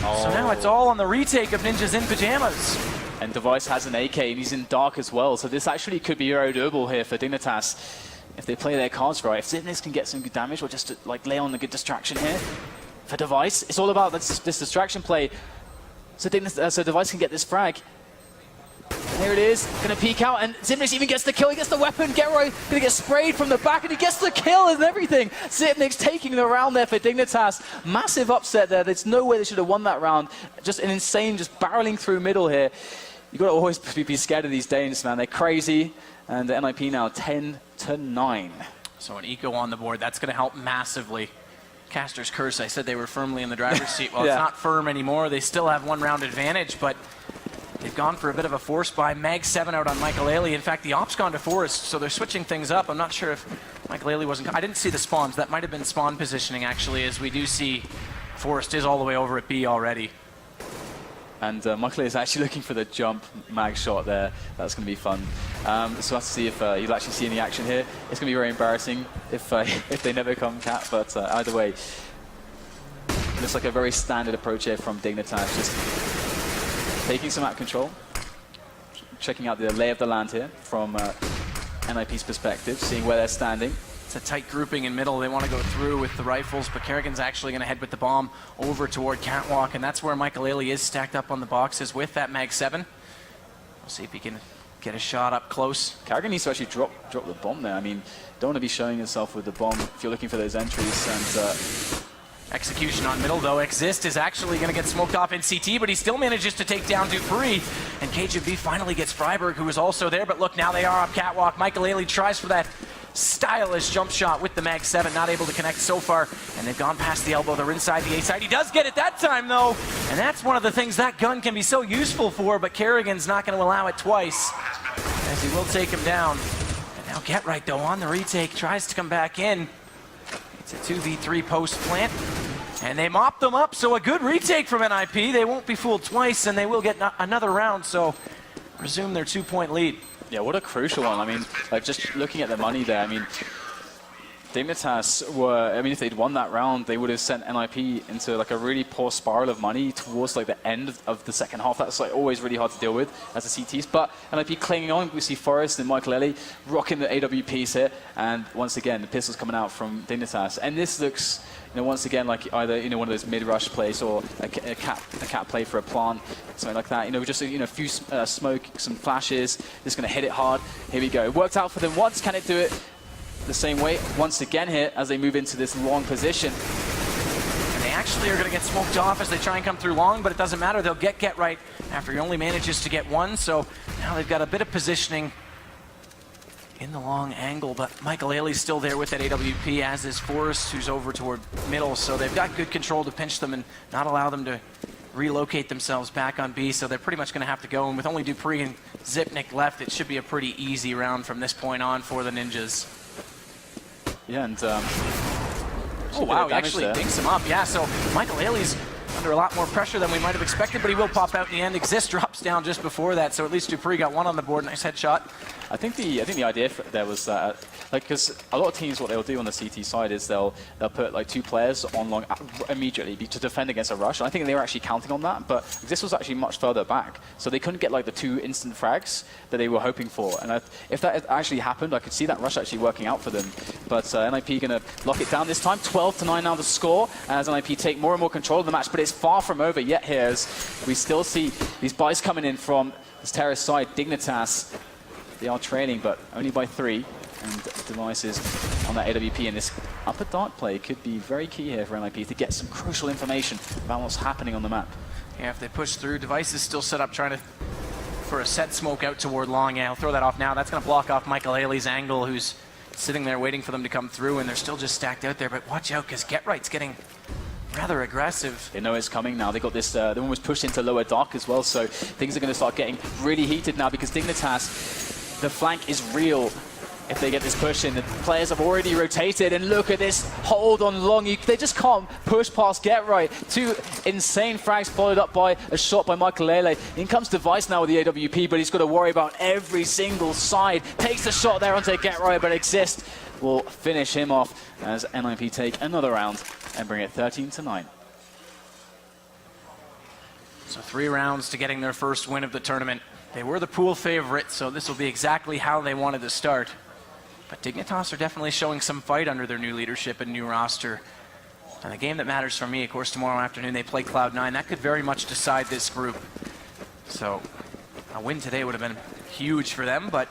Speaker 2: Oh. So now it's all on the retake of Ninjas in Pyjamas.
Speaker 1: And Device has an AK, and he's in dark as well, so this actually could be very doable here for Dignitas. If they play their cards right, if Zipnix can get some good damage, or just to, like, lay on a good distraction here for Device. It's all about this distraction play, so Device can get this frag. There it is, gonna peek out, and Zipnix even gets the kill. He gets the weapon. Get-Right gonna get sprayed from the back, and he gets the kill and everything. Zipnix taking the round there for Dignitas. Massive upset there. There's no way they should have won that round. Just an insane, just barreling through middle here. You got to always be scared of these Danes, man. They're crazy. And the NiP now 10-9.
Speaker 2: So an eco on the board, that's going to help massively. Caster's Curse, I said they were firmly in the driver's seat. Well, yeah. It's not firm anymore. They still have 1 round advantage, but they've gone for a bit of a force buy. Mag 7 out on Michael Ailey. In fact, the op's gone to Forrest, so they're switching things up. I'm not sure if Michael Ailey wasn't... I didn't see the spawns. That might have been spawn positioning, actually, as we do see Forrest is all the way over at B already.
Speaker 1: And Michael is actually looking for the jump mag shot there. That's going to be fun. So we'll have to see if you'll actually see any action here. It's going to be very embarrassing if they never come cat, but either way, looks like a very standard approach here from Dignitas. Just taking some out control, checking out the lay of the land here from NiP's perspective, seeing where they're standing.
Speaker 2: It's a tight grouping in middle. They want to go through with the rifles, but Kerrigan's actually going to head with the bomb over toward Catwalk, and that's where Michael Ailey is stacked up on the boxes with that Mag 7. We'll see if he can get a shot up close.
Speaker 1: Kerrigan needs to actually drop the bomb there. I mean, don't want to be showing yourself with the bomb if you're looking for those entries. And
Speaker 2: execution on middle, though. Exist is actually going to get smoked off in CT, but he still manages to take down Dupree. And KGB finally gets Freiberg, who is also there. But look, now they are up Catwalk. Michael Ailey tries for that stylish jump shot with the Mag 7, not able to connect so far, and they've gone past the elbow. They're inside the A side. He does get it that time, though, and that's one of the things that gun can be so useful for, but Kerrigan's not going to allow it twice, as he will take him down. And now Get Right, though, on the retake, tries to come back in. It's a 2v3 post plant, and they mop them up, so a good retake from NiP. They won't be fooled twice, and they will get another round, so resume their 2-point lead.
Speaker 1: Yeah, what a crucial one. I mean, like, just looking at the money there, I mean, Dignitas were, I mean, if they'd won that round, they would have sent NiP into like a really poor spiral of money towards like the end of the second half. That's like always really hard to deal with as the CTs. But NiP clinging on. We see Forrest and Michael Ailey rocking the AWPs here. And once again, the pistols coming out from Dignitas. And this looks, you know, once again, like either, you know, one of those mid-rush plays or a cat play for a plant, something like that. You know, just, you know, a few smoke, some flashes, just going to hit it hard. Here we go. It worked out for them once. Can it do it the same way once again here as they move into this long position.
Speaker 2: And they actually are going to get smoked off as they try and come through long, but it doesn't matter. They'll get right after he only manages to get one. So now they've got a bit of positioning in the long angle, but Michael Ailey's still there with that AWP, as is Forrest, who's over toward middle. So they've got good control to pinch them and not allow them to relocate themselves back on B. So they're pretty much going to have to go. And with only Dupree and Zipnik left, it should be a pretty easy round from this point on for the Ninjas.
Speaker 1: Yeah, and
Speaker 2: oh wow, he actually dinks him up. Yeah, so Michael Ailey's under a lot more pressure than we might have expected, but he will pop out in the end. Exist drops down just before that, so at least Dupree got one on the board. Nice headshot.
Speaker 1: I think the idea there was like, because a lot of teams, what they'll do on the CT side is they'll put like 2 players on long immediately to defend against a rush. And I think they were actually counting on that, but this was actually much further back, so they couldn't get like the 2 instant frags that they were hoping for. And if that had actually happened, I could see that rush actually working out for them. But NiP gonna lock it down this time. 12-9 now the score as NiP take more and more control of the match, but it's far from over yet here as we still see these buys coming in from this terrace side. Dignitas, they are trailing, but only by 3. And Devices on that AWP, and this upper dark play could be very key here for NiP to get some crucial information about what's happening on the map.
Speaker 2: Yeah, if they push through, Devices still set up trying to for a set smoke out toward long. Yeah, I'll throw that off now. That's going to block off Michael Ailey's angle, who's sitting there waiting for them to come through, and they're still just stacked out there. But watch out, because Get Right's getting rather aggressive.
Speaker 1: They know it's coming now. They got this, they almost pushed into lower dark as well, so things are going to start getting really heated now because Dignitas, the flank is real. If they get this push in, the players have already rotated, and look at this hold on long. They just can't push past Get Right. 2 insane frags followed up by a shot by Michael Ailey. In comes Device now with the AWP, but he's got to worry about every single side. Takes the shot there onto Get Right, but Exist will finish him off as NiP take another round and bring it 13-9.
Speaker 2: So 3 rounds to getting their first win of the tournament. They were the pool favorite, so this will be exactly how they wanted to start. But Dignitas are definitely showing some fight under their new leadership and new roster. And the game that matters for me, of course, tomorrow afternoon they play Cloud9. That could very much decide this group. So a win today would have been huge for them, but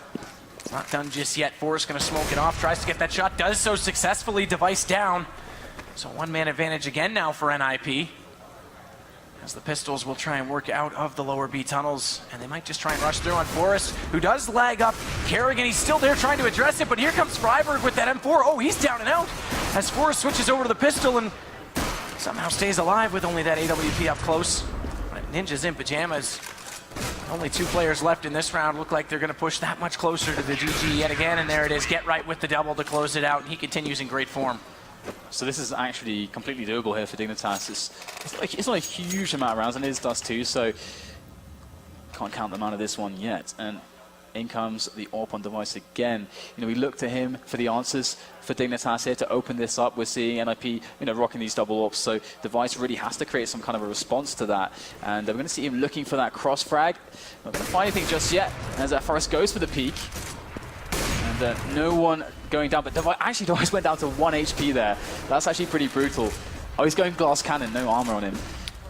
Speaker 2: it's not done just yet. Forrest going to smoke it off, tries to get that shot, does so successfully. Device down. So 1-man advantage again now for NiP, as the Pistols will try and work out of the lower B tunnels, and they might just try and rush through on Forrest, who does lag up. Kerrigan, he's still there trying to address it, but here comes Freiberg with that M4. Oh, he's down and out as Forrest switches over to the pistol and somehow stays alive with only that AWP up close. But Ninjas in Pyjamas, only 2 players left in this round. Look like they're going to push that much closer to the GG yet again, and there it is. Get Right with the double to close it out, and he continues in great form.
Speaker 1: So this is actually completely doable here for Dignitas. It's not a huge amount of rounds, and it is Dust 2, so can't count them out of this one yet. And in comes the AWP on Device again. You know, we look to him for the answers for Dignitas here to open this up. We're seeing NiP, you know, rocking these double AWPs, so Device really has to create some kind of a response to that. And we're going to see him looking for that cross frag. Not going to find anything just yet, as that Forrest goes for the peak. And no one going down, but Device went down to 1 HP there. That's actually pretty brutal. Oh, he's going glass cannon, no armor on him.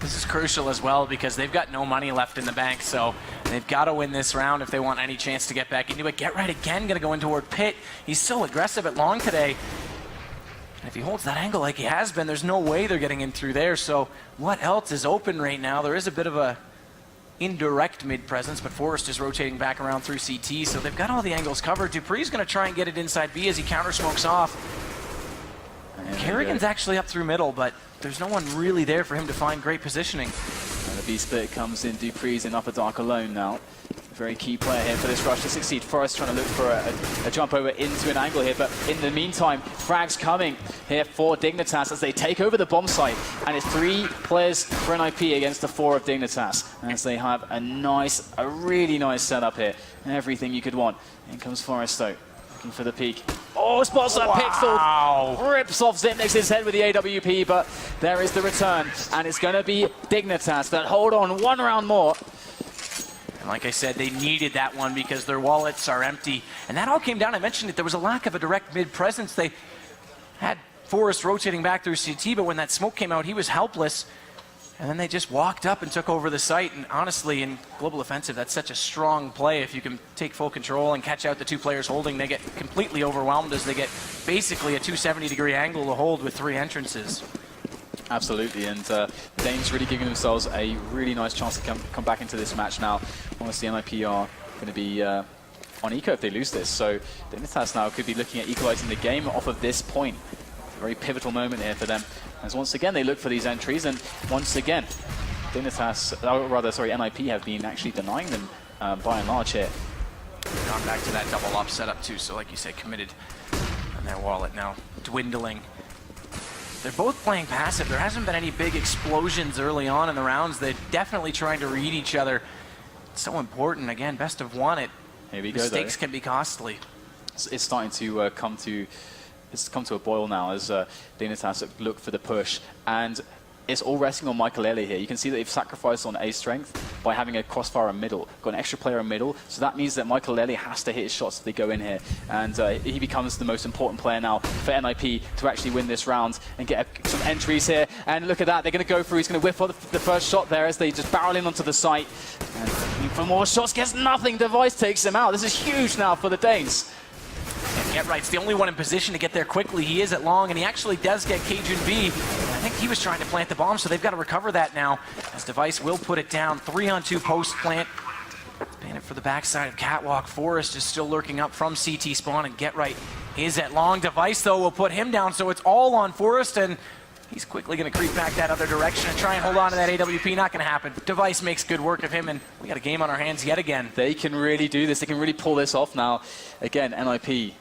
Speaker 2: This is crucial as well because they've got no money left in the bank, so they've got to win this round if they want any chance to get back into it. Get Right again, going to go in toward Pit. He's so aggressive at long today. And if he holds that angle like he has been, there's no way they're getting in through there. So what else is open right now? There is a bit of a indirect mid presence, but Forrest is rotating back around through CT, so they've got all the angles covered. Dupree's going to try and get it inside B as he counter smokes off. Kerrigan's actually up through middle, but there's no one really there for him to find great positioning.
Speaker 1: And the B split comes in. Dupree's in upper dark alone now. Very key player here for this rush to succeed. Forrest trying to look for a jump over into an angle here, but in the meantime, frags coming here for Dignitas as they take over the bomb site, and it's 3 players for NiP against the 4 of Dignitas, as they have a really nice setup here. Everything you could want. In comes Forrest though, looking for the peak. Oh, spots that pixel, rips off Zipnik's head with the AWP, but there is the return, and it's going to be Dignitas that hold on 1 round more.
Speaker 2: And like I said, they needed that one because their wallets are empty. And that all came down, I mentioned it, there was a lack of a direct mid presence. They had Forrest rotating back through CT, but when that smoke came out, he was helpless. And then they just walked up and took over the site. And honestly, in global offensive, that's such a strong play. If you can take full control and catch out the two players holding, they get completely overwhelmed as they get basically a 270-degree angle to hold with 3 entrances.
Speaker 1: Absolutely, and the Danes really giving themselves a really nice chance to come back into this match now. Honestly, NiP are going to be on eco if they lose this, so Dignitas now could be looking at equalizing the game off of this point. A very pivotal moment here for them, as once again they look for these entries, and once again Dignitas, NiP have been actually denying them by and large here.
Speaker 2: Gone back to that double up setup too, so like you said, committed, and their wallet now dwindling. They're both playing passive. There hasn't been any big explosions early on in the rounds. They're definitely trying to read each other. It's so important. Again, best of one. Mistakes can be costly.
Speaker 1: It's starting to come to a boil now as Dignitas look for the push, and it's all resting on Michael here. You can see that they've sacrificed on A strength by having a crossfire in middle, got an extra player in middle, so that means that Michael has to hit his shots if they go in here, and he becomes the most important player now for NiP to actually win this round and get some entries here. And look at that, they're going to go through, he's going to whiff the first shot there as they just barrel in onto the site, and for more shots, gets nothing. Device takes him out. This is huge now for the Danes.
Speaker 2: And Getright's the only one in position to get there quickly. He is at long, and he actually does get Cajun B. And I think he was trying to plant the bomb, so they've got to recover that now, as Device will put it down. 3-on-2 post plant. Ban it for the backside of Catwalk. Forrest is still lurking up from CT spawn, and Getright is at long. Device, though, will put him down, so it's all on Forrest, and he's quickly going to creep back that other direction and try and hold on to that AWP. Not going to happen. Device makes good work of him, and we got a game on our hands yet again.
Speaker 1: They can really do this. They can really pull this off now. Again, NiP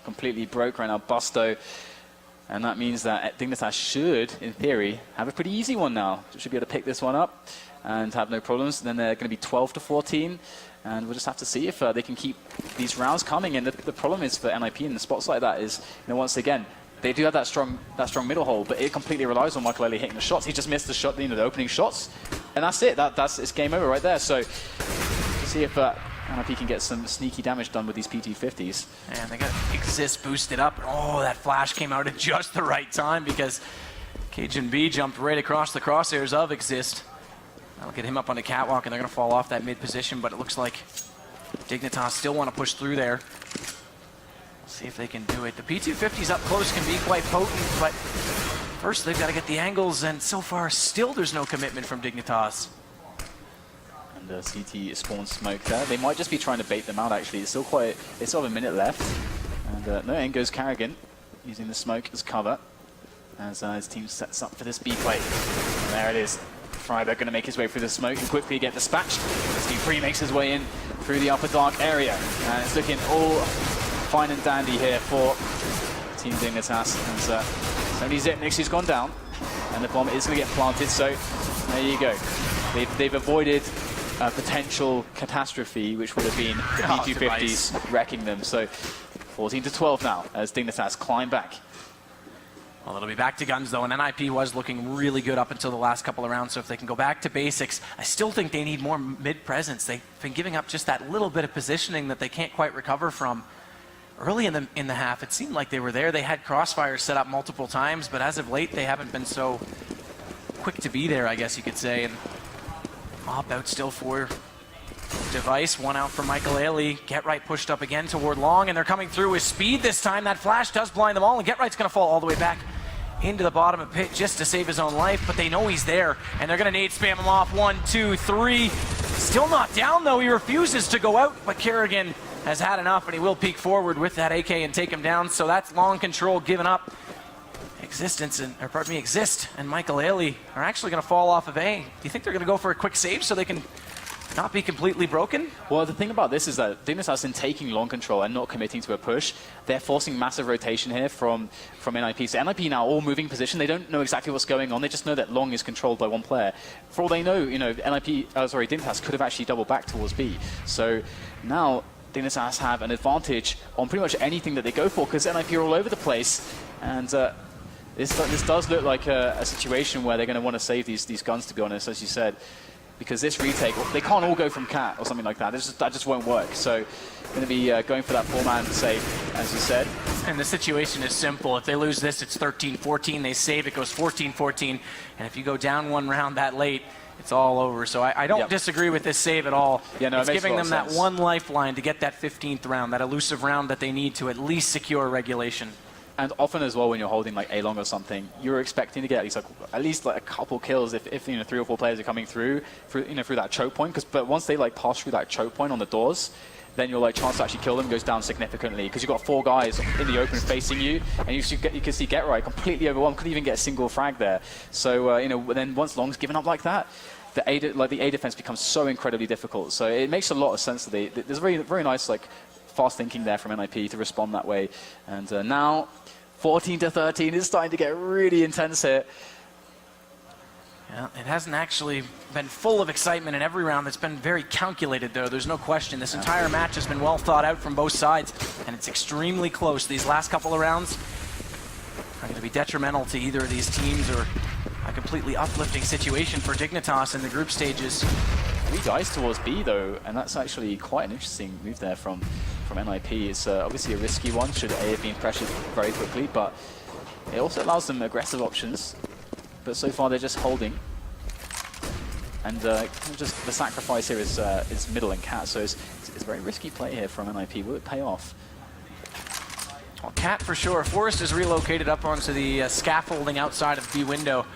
Speaker 1: completely broke right now, Busto. And that means that Dignitas should, in theory, have a pretty easy one now. Should be able to pick this one up and have no problems. And then they're going to be 12-14. And we'll just have to see if they can keep these rounds coming. And the problem is for NiP in the spots like that is, once again, they do have that strong middle hold, but it completely relies on Michael hitting the shots. He just missed the shot, the opening shots, and that's it. It's game over right there. So let's see if NiP can get some sneaky damage done with these PT50s.
Speaker 2: And they got Exist boosted up. Oh, that flash came out at just the right time because Cajun B jumped right across the crosshairs of Exist. That'll get him up on the catwalk, and they're going to fall off that mid position, but it looks like Dignitas still want to push through there. See if they can do it. The P250s up close can be quite potent, but first they've got to get the angles, and so far still there's no commitment from Dignitas.
Speaker 1: And CT spawn smoke there. They might just be trying to bait them out actually. It's still have a minute left. And no, in goes Carrigan, using the smoke as cover as his team sets up for this B play. And there it is. Freiberg going to make his way through the smoke and quickly get dispatched. Steve Free makes his way in through the upper dark area. And it's looking all fine and dandy here for Team Dignitas. And Sony Zipnix who's gone down, and the bomb is going to get planted, so there you go. They've avoided a potential catastrophe, which would have been the P250s wrecking them. So 14-12 now as Dignitas climb back.
Speaker 2: Well, it'll be back to guns, though, and NiP was looking really good up until the last couple of rounds, so if they can go back to basics, I still think they need more mid-presence. They've been giving up just that little bit of positioning that they can't quite recover from. Early in the half, it seemed like they were there. They had crossfires set up multiple times, but as of late, they haven't been so quick to be there, I guess you could say. And op out still for Device, one out for Michael Ailey. Getright pushed up again toward long, and they're coming through with speed this time. That flash does blind them all, and Getright's going to fall all the way back into the bottom of pit just to save his own life, but they know he's there, and they're going to nade spam him off. 1, 2, 3. Still not down, though. He refuses to go out, but Kerrigan has had enough, and he will peek forward with that AK and take him down. So that's long control given up. Exist and Michael Ailey are actually going to fall off of A. Do you think they're going to go for a quick save so they can not be completely broken?
Speaker 1: Well, the thing about this is that Dignitas, in taking long control and not committing to a push, they're forcing massive rotation here from NiP. So NiP now all moving position. They don't know exactly what's going on. They just know that long is controlled by one player. For all they know, Dignitas could have actually doubled back towards B. So now Dignitas have an advantage on pretty much anything that they go for because NiP are all over the place. And this does look like a situation where they're going to want to save these guns, to be honest, as you said. Because this retake, they can't all go from cat or something like that. That just won't work. So going to be going for that 4-man save, as you said.
Speaker 2: And the situation is simple. If they lose this, it's 13-14. They save, it goes 14-14. And if you go down one round that late, it's all over. So I don't disagree with this save at all.
Speaker 1: Yeah, no,
Speaker 2: it's
Speaker 1: it makes
Speaker 2: giving
Speaker 1: a lot
Speaker 2: them
Speaker 1: of
Speaker 2: that
Speaker 1: sense.
Speaker 2: one lifeline to get that 15th round, that elusive round that they need to at least secure regulation.
Speaker 1: And often as well, when you're holding like A-Long or something, you're expecting to get at least a couple kills if you know 3 or 4 players are coming through that choke point. But once they like pass through that choke point on the doors, then your like chance to actually kill them goes down significantly, because you've got 4 guys in the open facing you, and you can see Get Right completely overwhelmed, couldn't even get a single frag there. So you know, then once Long's given up like that, the A defense becomes so incredibly difficult. So it makes a lot of sense that there's very nice like fast thinking there from NiP to respond that way. And now 14-13 is starting to get really intense here.
Speaker 2: Yeah, it hasn't actually been full of excitement in every round. It's been very calculated, though. There's no question. This entire match has been well thought out from both sides, and it's extremely close. These last couple of rounds are going to be detrimental to either of these teams, or a completely uplifting situation for Dignitas in the group stages.
Speaker 1: 3 guys towards B, though, and that's actually quite an interesting move there from NiP. It's obviously a risky one, should A have been pressured very quickly, but it also allows them aggressive options. But so far they're just holding, and just the sacrifice here is middle and Cat, so it's a very risky play here from NiP. Will it pay off?
Speaker 2: Well, Cat for sure. Forrest is relocated up onto the scaffolding outside of B window,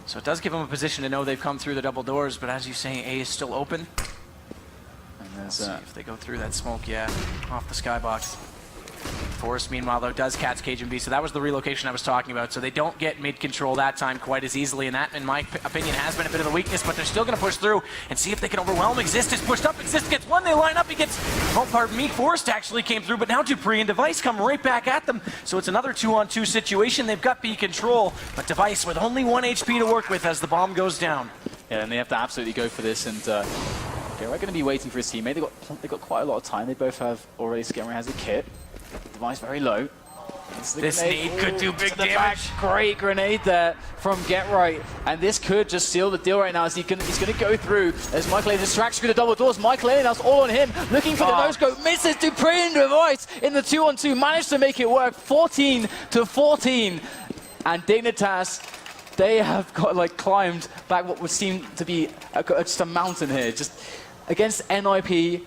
Speaker 2: so it does give them a position to know they've come through the double doors. But as you say, A is still open. And let's see if they go through that smoke. Yeah, off the skybox. Forrest, meanwhile, though, does catch Cajun B, so that was the relocation I was talking about. So they don't get mid-control that time quite as easily, and that, in my opinion, has been a bit of a weakness, but they're still going to push through and see if they can overwhelm. Exist is pushed up. Exist gets one. They line up. He gets, oh, pardon me, Forrest actually came through, but now Dupree and Device come right back at them. So it's another 2-on-2 situation. They've got B control, but Device with only 1 HP to work with as the bomb goes down.
Speaker 1: Yeah, and they have to absolutely go for this, and we're going to be waiting for his teammate. They've got quite a lot of time. They both have already. Skimmer has a kit. Device very low.
Speaker 2: This nade could do big damage.
Speaker 1: Great grenade there from Get Right, and this could just seal the deal right now. As he's going to go through as Michael A distracts through the double doors. Michael A, that's all on him, looking for the no-scope, misses. Dupree and Device in the 2-on-2 managed to make it work. 14-14, and Dignitas, they have got like climbed back what would seem to be just a mountain here, just against NiP,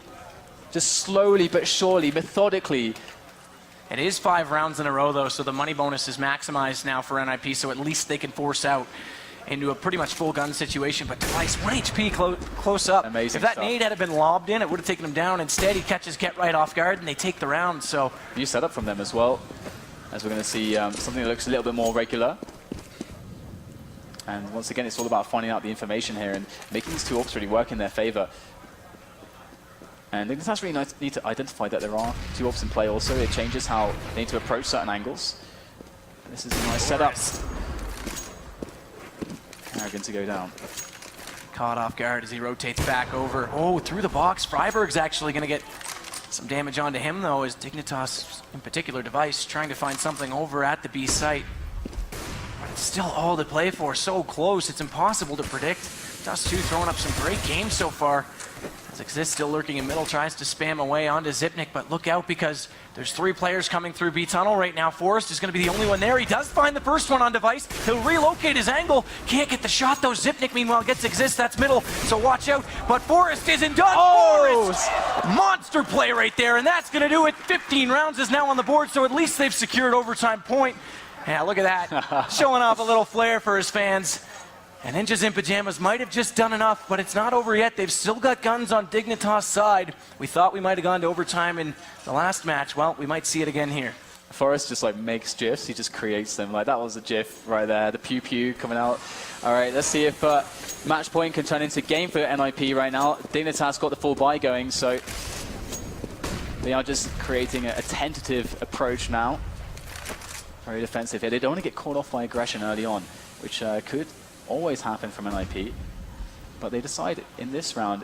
Speaker 1: just slowly but surely, methodically.
Speaker 2: It is 5 rounds in a row, though, so the money bonus is maximized now for NiP, so at least they can force out into a pretty much full gun situation. But Device, 1 HP close up.
Speaker 1: Amazing
Speaker 2: if that
Speaker 1: stuff.
Speaker 2: nade had been lobbed in, it would have taken him down. Instead, he catches Get Right off guard, and they take the round. So
Speaker 1: new setup from them as well, as we're going to see something that looks a little bit more regular. And once again, it's all about finding out the information here and making these 2 ops really work in their favor. And Dignitas really need to identify that there are 2 ops in play also. It changes how they need to approach certain angles. And this is a nice setup. Arrogant to go down.
Speaker 2: Caught off guard as he rotates back over. Oh, through the box. Freiberg's actually going to get some damage onto him, though, as Dignitas, in particular Device, trying to find something over at the B site. But it's still all to play for. So close, it's impossible to predict. Dust 2 throwing up some great games so far. Exist still lurking in middle, tries to spam away onto Zipnik, but look out because there's 3 players coming through B tunnel right now. Forrest is going to be the only one there. He does find the first one on Device. He'll relocate his angle. Can't get the shot though. Zipnik meanwhile gets Exist. That's middle, so watch out. But Forrest isn't done.
Speaker 1: Oh!
Speaker 2: Forrest! Monster play right there, and that's going to do it. 15 rounds is now on the board, so at least they've secured overtime point. Yeah, look at that. Showing off a little flair for his fans. And Ninjas in Pyjamas might have just done enough, but it's not over yet. They've still got guns on Dignitas' side. We thought we might have gone to overtime in the last match. Well, we might see it again here.
Speaker 1: Forrest just like makes GIFs. He just creates them. Like that was a GIF right there. The pew pew coming out. All right, let's see if match point can turn into game for NiP right now. Dignitas got the full buy going, so they are just creating a tentative approach now. Very defensive here. They don't want to get caught off by aggression early on, which could always happen from NiP, but they decide in this round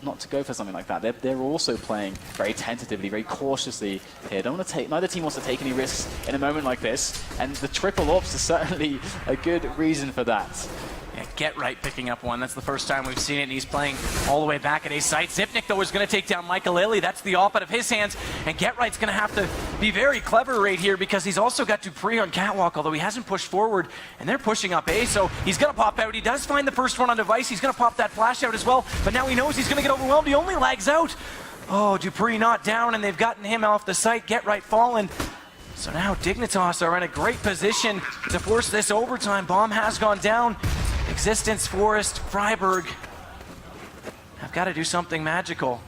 Speaker 1: not to go for something like that. They're also playing very tentatively, very cautiously here. Don't want to take, neither team wants to take any risks in a moment like this, and the triple ops is certainly a good reason for that.
Speaker 2: Yeah, Get Right picking up one. That's the first time we've seen it, and he's playing all the way back at A site. Zipnik, though, is going to take down Michael. That's the op out of his hands, and Get Right's going to have to be very clever right here because he's also got Dupree on catwalk, although he hasn't pushed forward, and they're pushing up A, so he's going to pop out. He does find the first one on device. He's going to pop that flash out as well, but now he knows he's going to get overwhelmed. He only lags out. Oh, Dupree not down, and they've gotten him off the site. Get Right fallen. So now Dignitas are in a great position to force this overtime. Bomb has gone down. Existence, Forest, Freiburg have got to do something magical.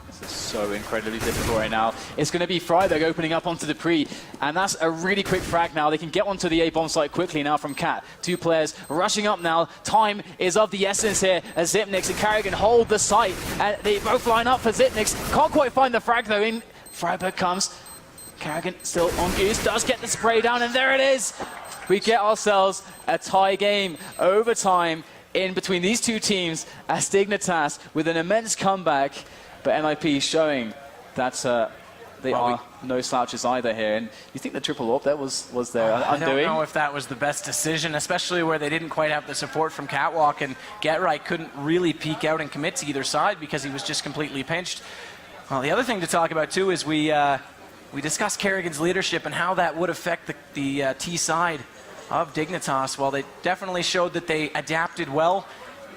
Speaker 1: This is so incredibly difficult right now. It's going to be Freiburg opening up onto Dupree, and that's a really quick frag now. They can get onto the A-bomb site quickly now from Cat. Two players rushing up now. Time is of the essence here as Zipnix and Carrigan hold the site, and they both line up for Zipnix. Can't quite find the frag though. In Freiburg comes. Carrigan still on Goose, does get the spray down, and there it is. We get ourselves a tie game, overtime in between these two teams as Dignitas with an immense comeback, but NiP showing that they are no slouches either here. And you think the triple AWP there was their undoing?
Speaker 2: I don't know if that was the best decision, especially where they didn't quite have the support from Catwalk, and Get Right couldn't really peek out and commit to either side because he was just completely pinched. Well, the other thing to talk about too is we discussed Carrigan's leadership and how that would affect the T side of Dignitas. Well, they definitely showed that they adapted well,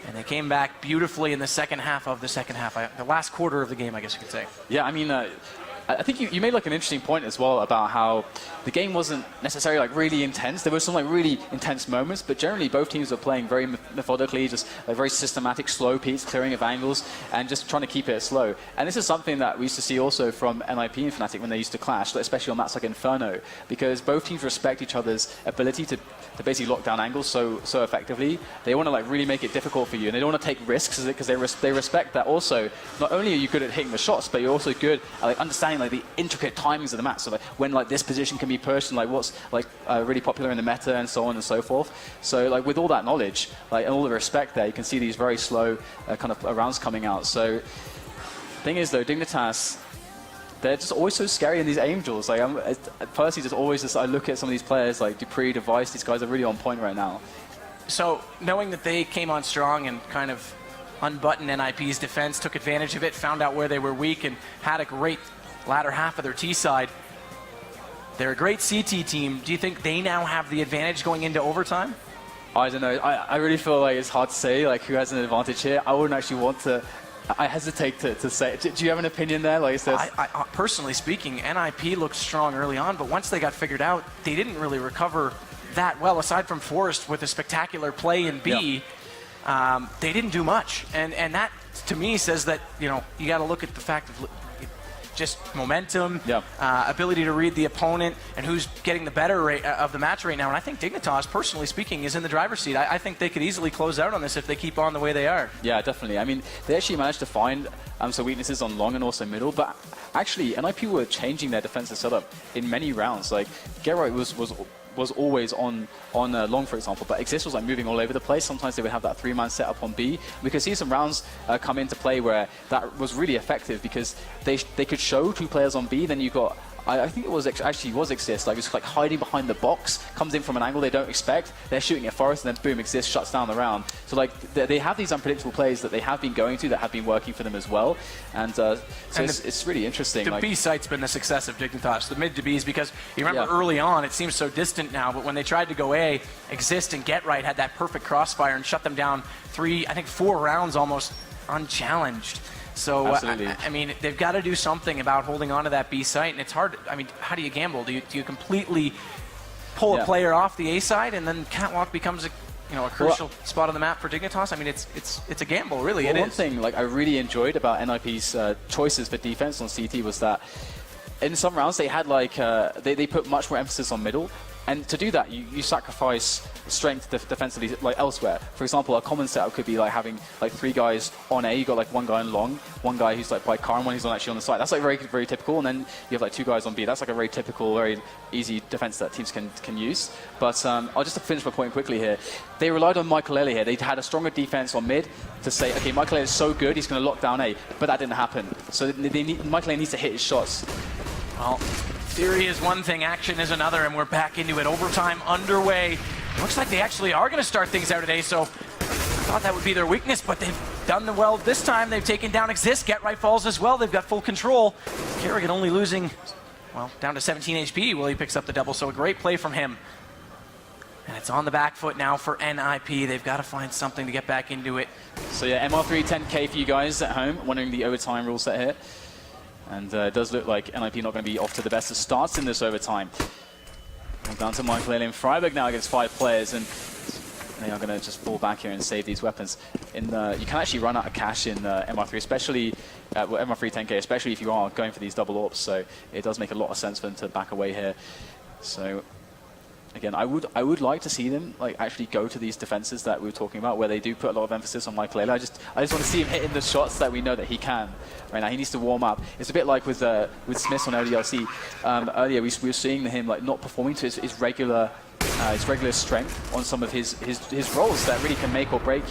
Speaker 2: and they came back beautifully in the second half of the second half, the last quarter of the game, I guess you could say.
Speaker 1: Yeah, I mean, I think you made like an interesting point as well about how the game wasn't necessarily like really intense. There were some like really intense moments, but generally both teams were playing very methodically, just like very systematic, slow peaks, clearing of angles, and just trying to keep it slow. And this is something that we used to see also from NiP and Fnatic when they used to clash, especially on maps like Inferno, because both teams respect each other's ability to basically lock down angles so effectively. They want to like really make it difficult for you, and they don't want to take risks because they respect that also. Not only are you good at hitting the shots, but you're also good at like understanding like the intricate timings of the map. So like when like this position can be pushed, and like what's like really popular in the meta, and so on and so forth. So like with all that knowledge, like and all the respect there, you can see these very slow kind of rounds coming out. So thing is though, Dignitas, they're just always so scary in these angels. Like I'm personally just always just I look at some of these players like Dupree, Device. These guys are really on point right now.
Speaker 2: So knowing that they came on strong and kind of unbuttoned NiP's defense, took advantage of it, found out where they were weak, and had a great latter half of their T side. They're a great CT team. Do you think they now have the advantage going into overtime?
Speaker 1: I don't know. I really feel like it's hard to say like who has an advantage here. I wouldn't actually want to. I hesitate to say. Do you have an opinion there? Like,
Speaker 2: I personally speaking, NiP looked strong early on, but once they got figured out, they didn't really recover that well. Aside from Forrest with a spectacular play in B, they didn't do much, and that to me says that you got to look at the fact of just momentum, ability to read the opponent, and who's getting the better of the match right now. And I think Dignitas, personally speaking, is in the driver's seat. I think they could easily close out on this if they keep on the way they are. Yeah, definitely. I mean, they actually managed to find some weaknesses on long and also middle, but actually, NiP were changing their defensive setup in many rounds. Like, Get Right was always on long, for example, but Exist was like moving all over the place. Sometimes they would have that 3-man setup on B. We could see some rounds come into play where that was really effective because they could show 2 players on B, then you got I think it was actually Exist, like it's like hiding behind the box, comes in from an angle they don't expect, they're shooting at Forest, and then boom, Exist shuts down the round. So like they have these unpredictable plays that they have been going to that have been working for them as well, and it's really interesting. The B site's been the success of Dignitas, the mid to Bs, because you remember early on, it seems so distant now, but when they tried to go A, Exist and Get Right had that perfect crossfire and shut them down 4 rounds almost unchallenged. So, I mean, they've got to do something about holding on to that B site, and it's hard. I mean, how do you gamble? Do you completely pull a player off the A side, and then Catwalk becomes a crucial spot on the map for Dignitas? I mean, it's a gamble, really.
Speaker 1: Well, one thing like I really enjoyed about NiP's choices for defense on CT was that in some rounds they had like they put much more emphasis on middle. And to do that, you sacrifice strength defensively like elsewhere. For example, a common setup could be like having like 3 guys on A. You got like 1 guy on long, 1 guy who's like by car, and 1 who's actually on the side. That's like very, very typical. And then you have like 2 guys on B. That's like a very typical, very easy defense that teams can use. But I'll just finish my point quickly here. They relied on Michael here. They had a stronger defense on mid to say, okay, Michael is so good, he's going to lock down A. But that didn't happen. So Michael needs to hit his shots.
Speaker 2: Well, theory is one thing, action is another, and we're back into it. Overtime underway. Looks like they actually are going to start things out today, so Thought that would be their weakness, but they've done the well this time. They've taken down Exist. Get Right falls as well. They've got full control. Kerrigan only losing, well, down to 17 HP while he picks up the double, so a great play from him. And it's on the back foot now for NiP. They've got to find something to get back into it.
Speaker 1: So yeah, MR3 10K for you guys at home, wondering the overtime rule set here. And it does look like NiP not going to be off to the best of starts in this overtime. Well, down to Michael and Freiburg now against 5 players, and they are going to just fall back here and save these weapons. You can actually run out of cash in MR3, especially MR3 10K, especially if you are going for these double AWPs. So it does make a lot of sense for them to back away here. So again, I would like to see them like actually go to these defenses that we were talking about, where they do put a lot of emphasis on Michael. I just want to see him hitting the shots that we know that he can. Right now, he needs to warm up. It's a bit like with Smith on LDLC. Earlier, we were seeing him like not performing to his regular strength on some of his roles that really can make or break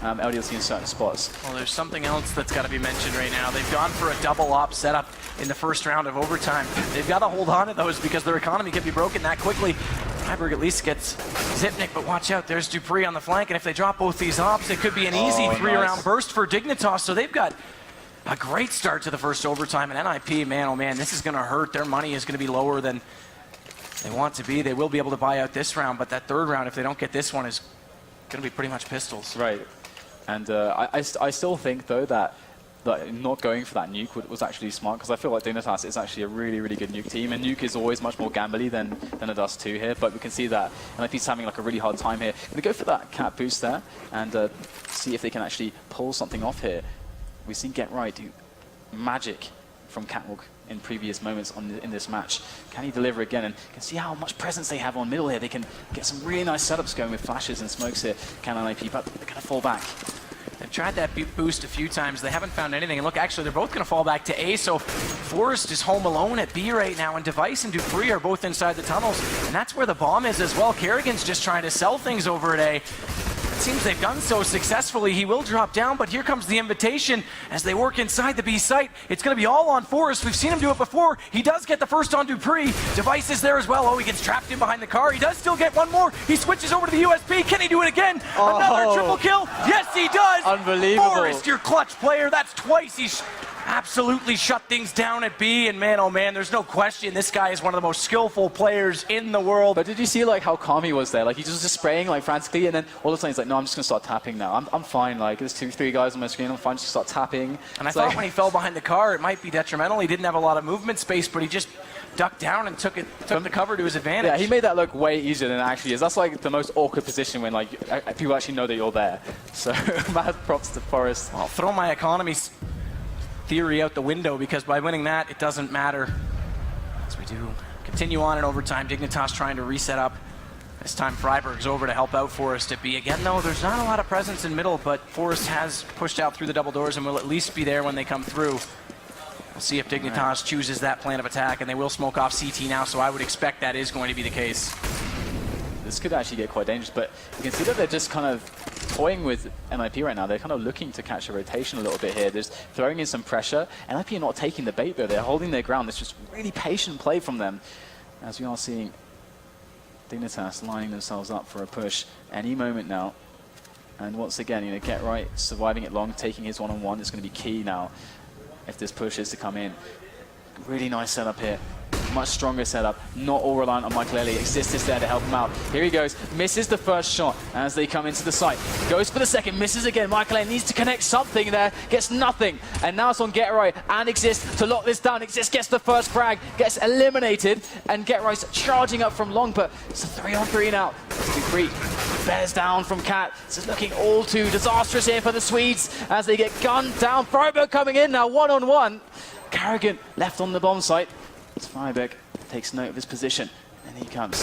Speaker 1: LDLC in certain spots.
Speaker 2: Well, there's something else that's got to be mentioned right now. They've gone for a double op setup in the first round of overtime. They've got to hold on to those because their economy can be broken that quickly. Freiburg at least gets Zipnik, but watch out, there's Dupree on the flank, and if they drop both these ops, it could be an easy 3-round burst for Dignitas. So they've got a great start to the first overtime, and NiP, man, oh man, this is going to hurt. Their money is going to be lower than they want to be. They will be able to buy out this round, but that third round, if they don't get this one, is going to be pretty much pistols.
Speaker 1: Right. And I still think, though, that not going for that nuke was actually smart, because I feel like Dignitas is actually a really, really good nuke team, and nuke is always much more gambly than it does 2 here, but we can see that NiP's having like a really hard time here. Going to go for that cat boost there and see if they can actually pull something off here. We've seen Get Right do magic from Catwalk in previous moments in this match. Can he deliver again? And you can see how much presence they have on middle here. They can get some really nice setups going with flashes and smokes here. Can NiP, but they're going to fall back.
Speaker 2: They've tried that boost a few times. They haven't found anything. And look, actually, they're both going to fall back to A. So Forrest is home alone at B right now, and Device and Dupree are both inside the tunnels. And that's where the bomb is as well. Kerrigan's just trying to sell things over at A. It seems they've done so successfully. He will drop down, but here comes the invitation as they work inside the B site. It's going to be all on Forrest. We've seen him do it before. He does get the first on Dupree. Device is there as well. Oh, he gets trapped in behind the car. He does still get one more. He switches over to the USP. Can he do it again?
Speaker 1: Oh.
Speaker 2: Another triple kill. Yes, he does.
Speaker 1: Unbelievable.
Speaker 2: Forrest, your clutch player. That's twice he's absolutely shut things down at B, and man, oh man, there's no question this guy is one of the most skillful players in the world.
Speaker 1: But did you see like how calm he was there? Like he was just spraying like frantically, and then all of a sudden he's like, no, I'm just gonna start tapping now. I'm fine. Like there's 2-3 guys on my screen. I'm fine. Just start tapping.
Speaker 2: And I thought when he fell behind the car, it might be detrimental. He didn't have a lot of movement space, but he just ducked down and took the cover to his advantage.
Speaker 1: Yeah, he made that look way easier than it actually is. That's like the most awkward position when like people actually know that you're there. So mad props to Forrest.
Speaker 2: I'll throw my economy theory out the window, because by winning that, it doesn't matter. As we do continue on in overtime, Dignitas trying to reset up. This time Freiburg's over to help out Forrest at B. Again, though, there's not a lot of presence in middle, but Forrest has pushed out through the double doors and will at least be there when they come through. We'll see if Dignitas chooses that plan of attack, and they will smoke off CT now, so I would expect that is going to be the case.
Speaker 1: This could actually get quite dangerous, but you can see that they're just kind of toying with NiP right now. They're kind of looking to catch a rotation a little bit here. They're just throwing in some pressure. NiP are not taking the bait, though. They're holding their ground. It's just really patient play from them, as we are seeing Dignitas lining themselves up for a push any moment now. And once again, Get Right surviving it long, taking his one-on-one is going to be key now if this push is to come in. Really nice setup here. Much stronger setup, not all reliant on Michael Ellie. Exist is there to help him out. Here he goes, misses the first shot as they come into the site. Goes for the second, misses again. Michael Ellie needs to connect something there, gets nothing. And now it's on Get Right and Exist to lock this down. Exist gets the first frag, gets eliminated, and Get Right's charging up from long, but it's a 3-on-3 now. Dupree bears down from Cat. This is looking all too disastrous here for the Swedes as they get gunned down. Freiburg coming in now, 1-on-1. Kerrigan left on the bomb site. Freiburg takes note of his position, and he comes.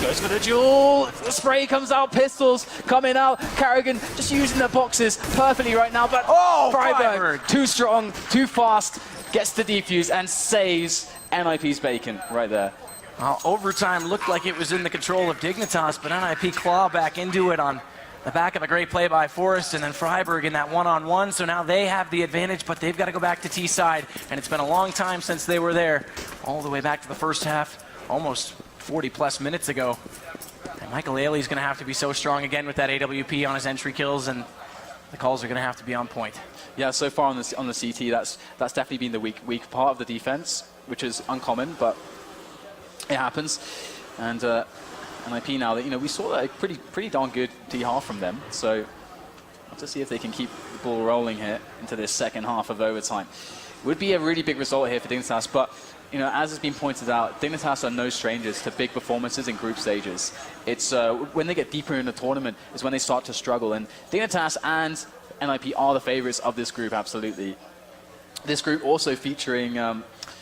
Speaker 1: Goes for the duel, the spray comes out, pistols coming out. Kerrigan just using the boxes perfectly right now, but Freiburg, too strong, too fast, gets the defuse and saves NiP's bacon right there.
Speaker 2: Well, overtime looked like it was in the control of Dignitas, but NiP claw back into it on the back of a great play by Forrest, and then Freiburg in that one-on-one, so now they have the advantage, but they've got to go back to T side, and it's been a long time since they were there, all the way back to the first half, almost 40-plus minutes ago. And Michael Ailey's going to have to be so strong again with that AWP on his entry kills, and the calls are going to have to be on point.
Speaker 1: Yeah, so far on the CT, that's definitely been the weak part of the defense, which is uncommon, but it happens. And NiP now, that we saw a pretty darn good D-half from them. So we'll have to see if they can keep the ball rolling here into this second half of overtime. Would be a really big result here for Dignitas, but as has been pointed out, Dignitas are no strangers to big performances in group stages. It's when they get deeper in the tournament is when they start to struggle, and Dignitas and NiP are the favorites of this group, absolutely. This group also featuring...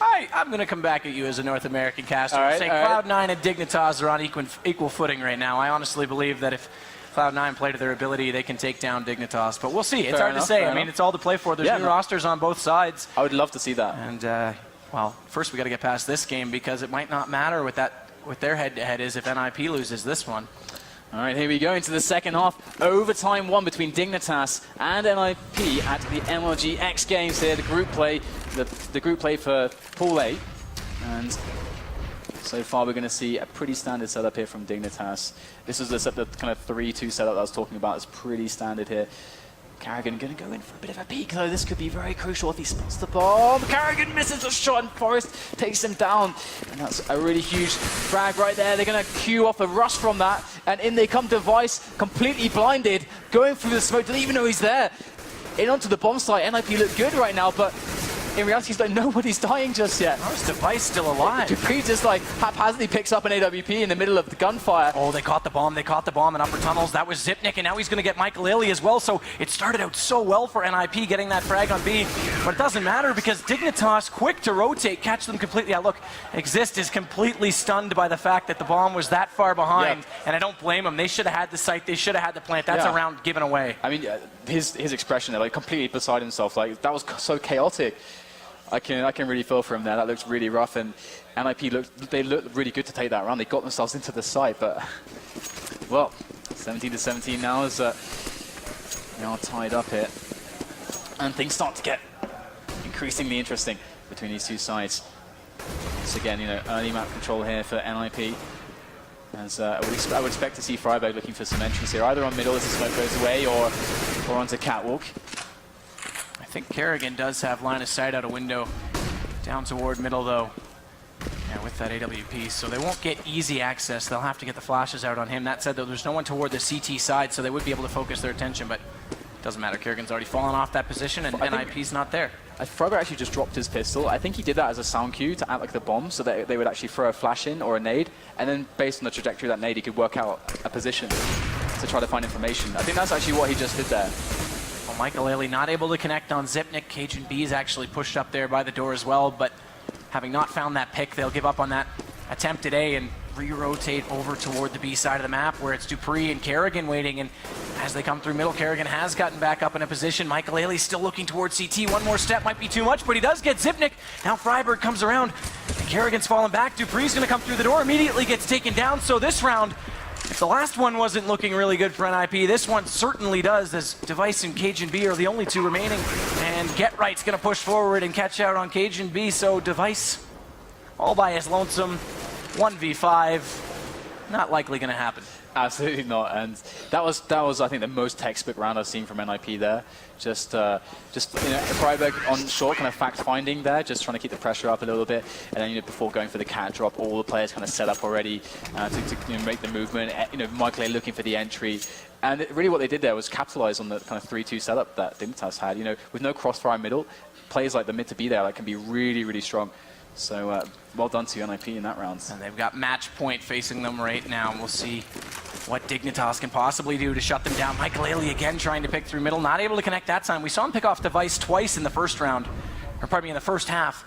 Speaker 2: I'm going to come back at you as a North American caster.
Speaker 1: All right,
Speaker 2: Say Cloud9 and Dignitas are on equal footing right now. I honestly believe that if Cloud9 play to their ability, they can take down Dignitas. But we'll see. It's hard to say. I mean, it's all to play for. There's new rosters on both sides.
Speaker 1: I would love to see that.
Speaker 2: And, well, first we got to get past this game because it might not matter what their head-to-head is if NiP loses this one.
Speaker 1: All right, here we go into the second half. Overtime one between Dignitas and NiP at the MLG X Games here. The group play, the group play for Pool A. And so far we're going to see a pretty standard setup here from Dignitas. This is the kind of 3-2 setup that I was talking about. It's pretty standard here. Carrigan going to go in for a bit of a peek, though. This could be very crucial if he spots the bomb. Carrigan misses a shot, and Forrest takes him down. And that's a really huge frag right there. They're going to queue off a rush from that. And in they come Device, completely blinded, going through the smoke, doesn't even know he's there. In onto the bomb site. NiP look good right now, but in reality, he's like, nobody's dying just yet.
Speaker 2: How's Device still alive?
Speaker 1: dupreeh just like haphazardly picks up an AWP in the middle of the gunfire.
Speaker 2: Oh, they caught the bomb in upper tunnels. That was Zipnik, and now he's going to get Michael Ailey as well. So it started out so well for NiP getting that frag on B, but it doesn't matter because Dignitas, quick to rotate, catch them completely. Yeah, look, Exist is completely stunned by the fact that the bomb was that far behind, and I don't blame him. They should have had the site. They should have had the plant. That's a round given away.
Speaker 1: I mean, his expression there, like completely beside himself, like that was so chaotic. I can really feel for him there. That looks really rough, and NiP looked really good to take that round. They got themselves into the site, but well, 17-17 now is now tied up here, and things start to get increasingly interesting between these two sides. Once again, early map control here for NiP. As I would expect to see Freiberg looking for some entries here, either on middle as the smoke goes away, or onto catwalk.
Speaker 2: I think Kerrigan does have line of sight out a window down toward middle, though. Yeah, with that AWP, so they won't get easy access. They'll have to get the flashes out on him. That said, though, there's no one toward the CT side, so they would be able to focus their attention, but it doesn't matter. Kerrigan's already fallen off that position, and NiP's not there.
Speaker 1: Freiberg actually just dropped his pistol. I think he did that as a sound cue to act like the bomb, so that they would actually throw a flash in or a nade, and then based on the trajectory of that nade, he could work out a position to try to find information. I think that's actually what he just did there.
Speaker 2: Well, Michael Ailey not able to connect on Zipnik. Cajun B's actually pushed up there by the door as well, but having not found that pick, they'll give up on that attempt today and re-rotate over toward the B side of the map where it's dupreeh and Kerrigan waiting, and as they come through middle, Kerrigan has gotten back up in a position. Michael Ailey still looking towards CT. One more step might be too much, but he does get Zipnik. Now Freiberg comes around, and Kerrigan's fallen back. Dupreeh's going to come through the door, immediately gets taken down, so this round, if the last one wasn't looking really good for NiP, this one certainly does, as Device and Cajun B are the only two remaining, and Get Right's going to push forward and catch out on Cajun B, so Device all by his lonesome, 1v5, not likely going to happen.
Speaker 1: Absolutely not, and that was I think the most textbook round I've seen from NiP there. Just Freiberg on short, kind of fact finding there, just trying to keep the pressure up a little bit, and then before going for the cat drop, all the players kind of set up already to make the movement. Michael A looking for the entry, and really what they did there was capitalize on the kind of 3-2 setup that Dignitas had. With no crossfire middle, players like the mid to be there, that can be really, really strong. So well done to NiP in that round.
Speaker 2: And they've got match point facing them right now. We'll see what Dignitas can possibly do to shut them down. Michael Ailey again trying to pick through middle, not able to connect that time. We saw him pick off Device twice in the first round, or pardon me, in the first half,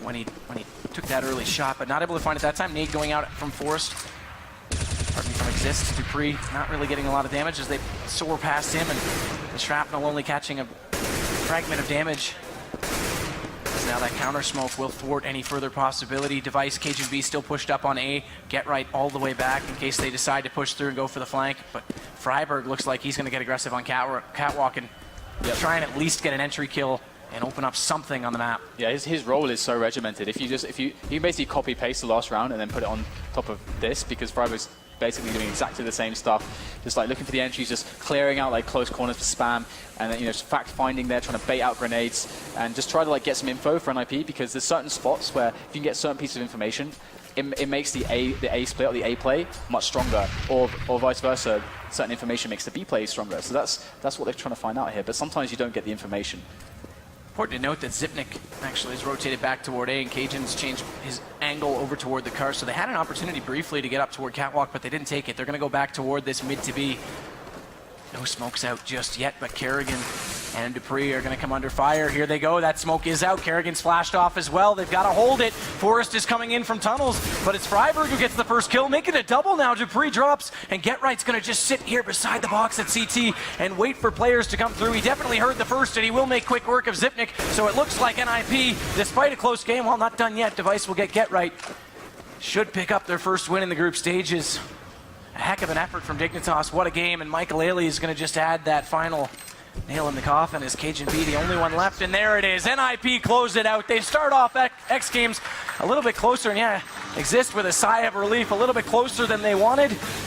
Speaker 2: when he took that early shot, but not able to find it that time. Nade going out from Forrest, pardon me, from Exist. dupreeh not really getting a lot of damage as they soar past him, and the shrapnel only catching a fragment of damage. Now that counter smoke will thwart any further possibility. Device, Cajun B still pushed up on A. Get Right all the way back in case they decide to push through and go for the flank. But Freiberg looks like he's going to get aggressive on catwalk and try and at least get an entry kill and open up something on the map.
Speaker 1: Yeah, his role is so regimented. If you basically copy paste the last round and then put it on top of this, because Freiberg's basically doing exactly the same stuff, just like looking for the entries, just clearing out like close corners for spam, and then fact finding there, trying to bait out grenades, and just try to like get some info for NiP, because there's certain spots where if you can get certain pieces of information, it makes the A split or the A play much stronger, or vice versa. Certain information makes the B play stronger. So that's what they're trying to find out here. But sometimes you don't get the information.
Speaker 2: Important to note that Zipnik actually has rotated back toward A, and Cajun's changed his angle over toward the car. So they had an opportunity briefly to get up toward Catwalk, but they didn't take it. They're going to go back toward this mid to B. No smokes out just yet, but Kerrigan and Dupree are going to come under fire. Here they go. That smoke is out. Kerrigan's flashed off as well. They've got to hold it. Forrest is coming in from tunnels, but it's Freiberg who gets the first kill. Make it a double now. Dupree drops, and GetRight's going to just sit here beside the box at CT and wait for players to come through. He definitely heard the first, and he will make quick work of Zipnik. So it looks like NiP, despite a close game, well, not done yet. Device will get GetRight. Should pick up their first win in the group stages. A heck of an effort from Dignitas. What a game. And Michael Ailey is going to just add that final nail in the coffin as Cajun B, the only one left. And there it is. NiP closed it out. They start off X Games a little bit closer. And yeah, exist with a sigh of relief, a little bit closer than they wanted.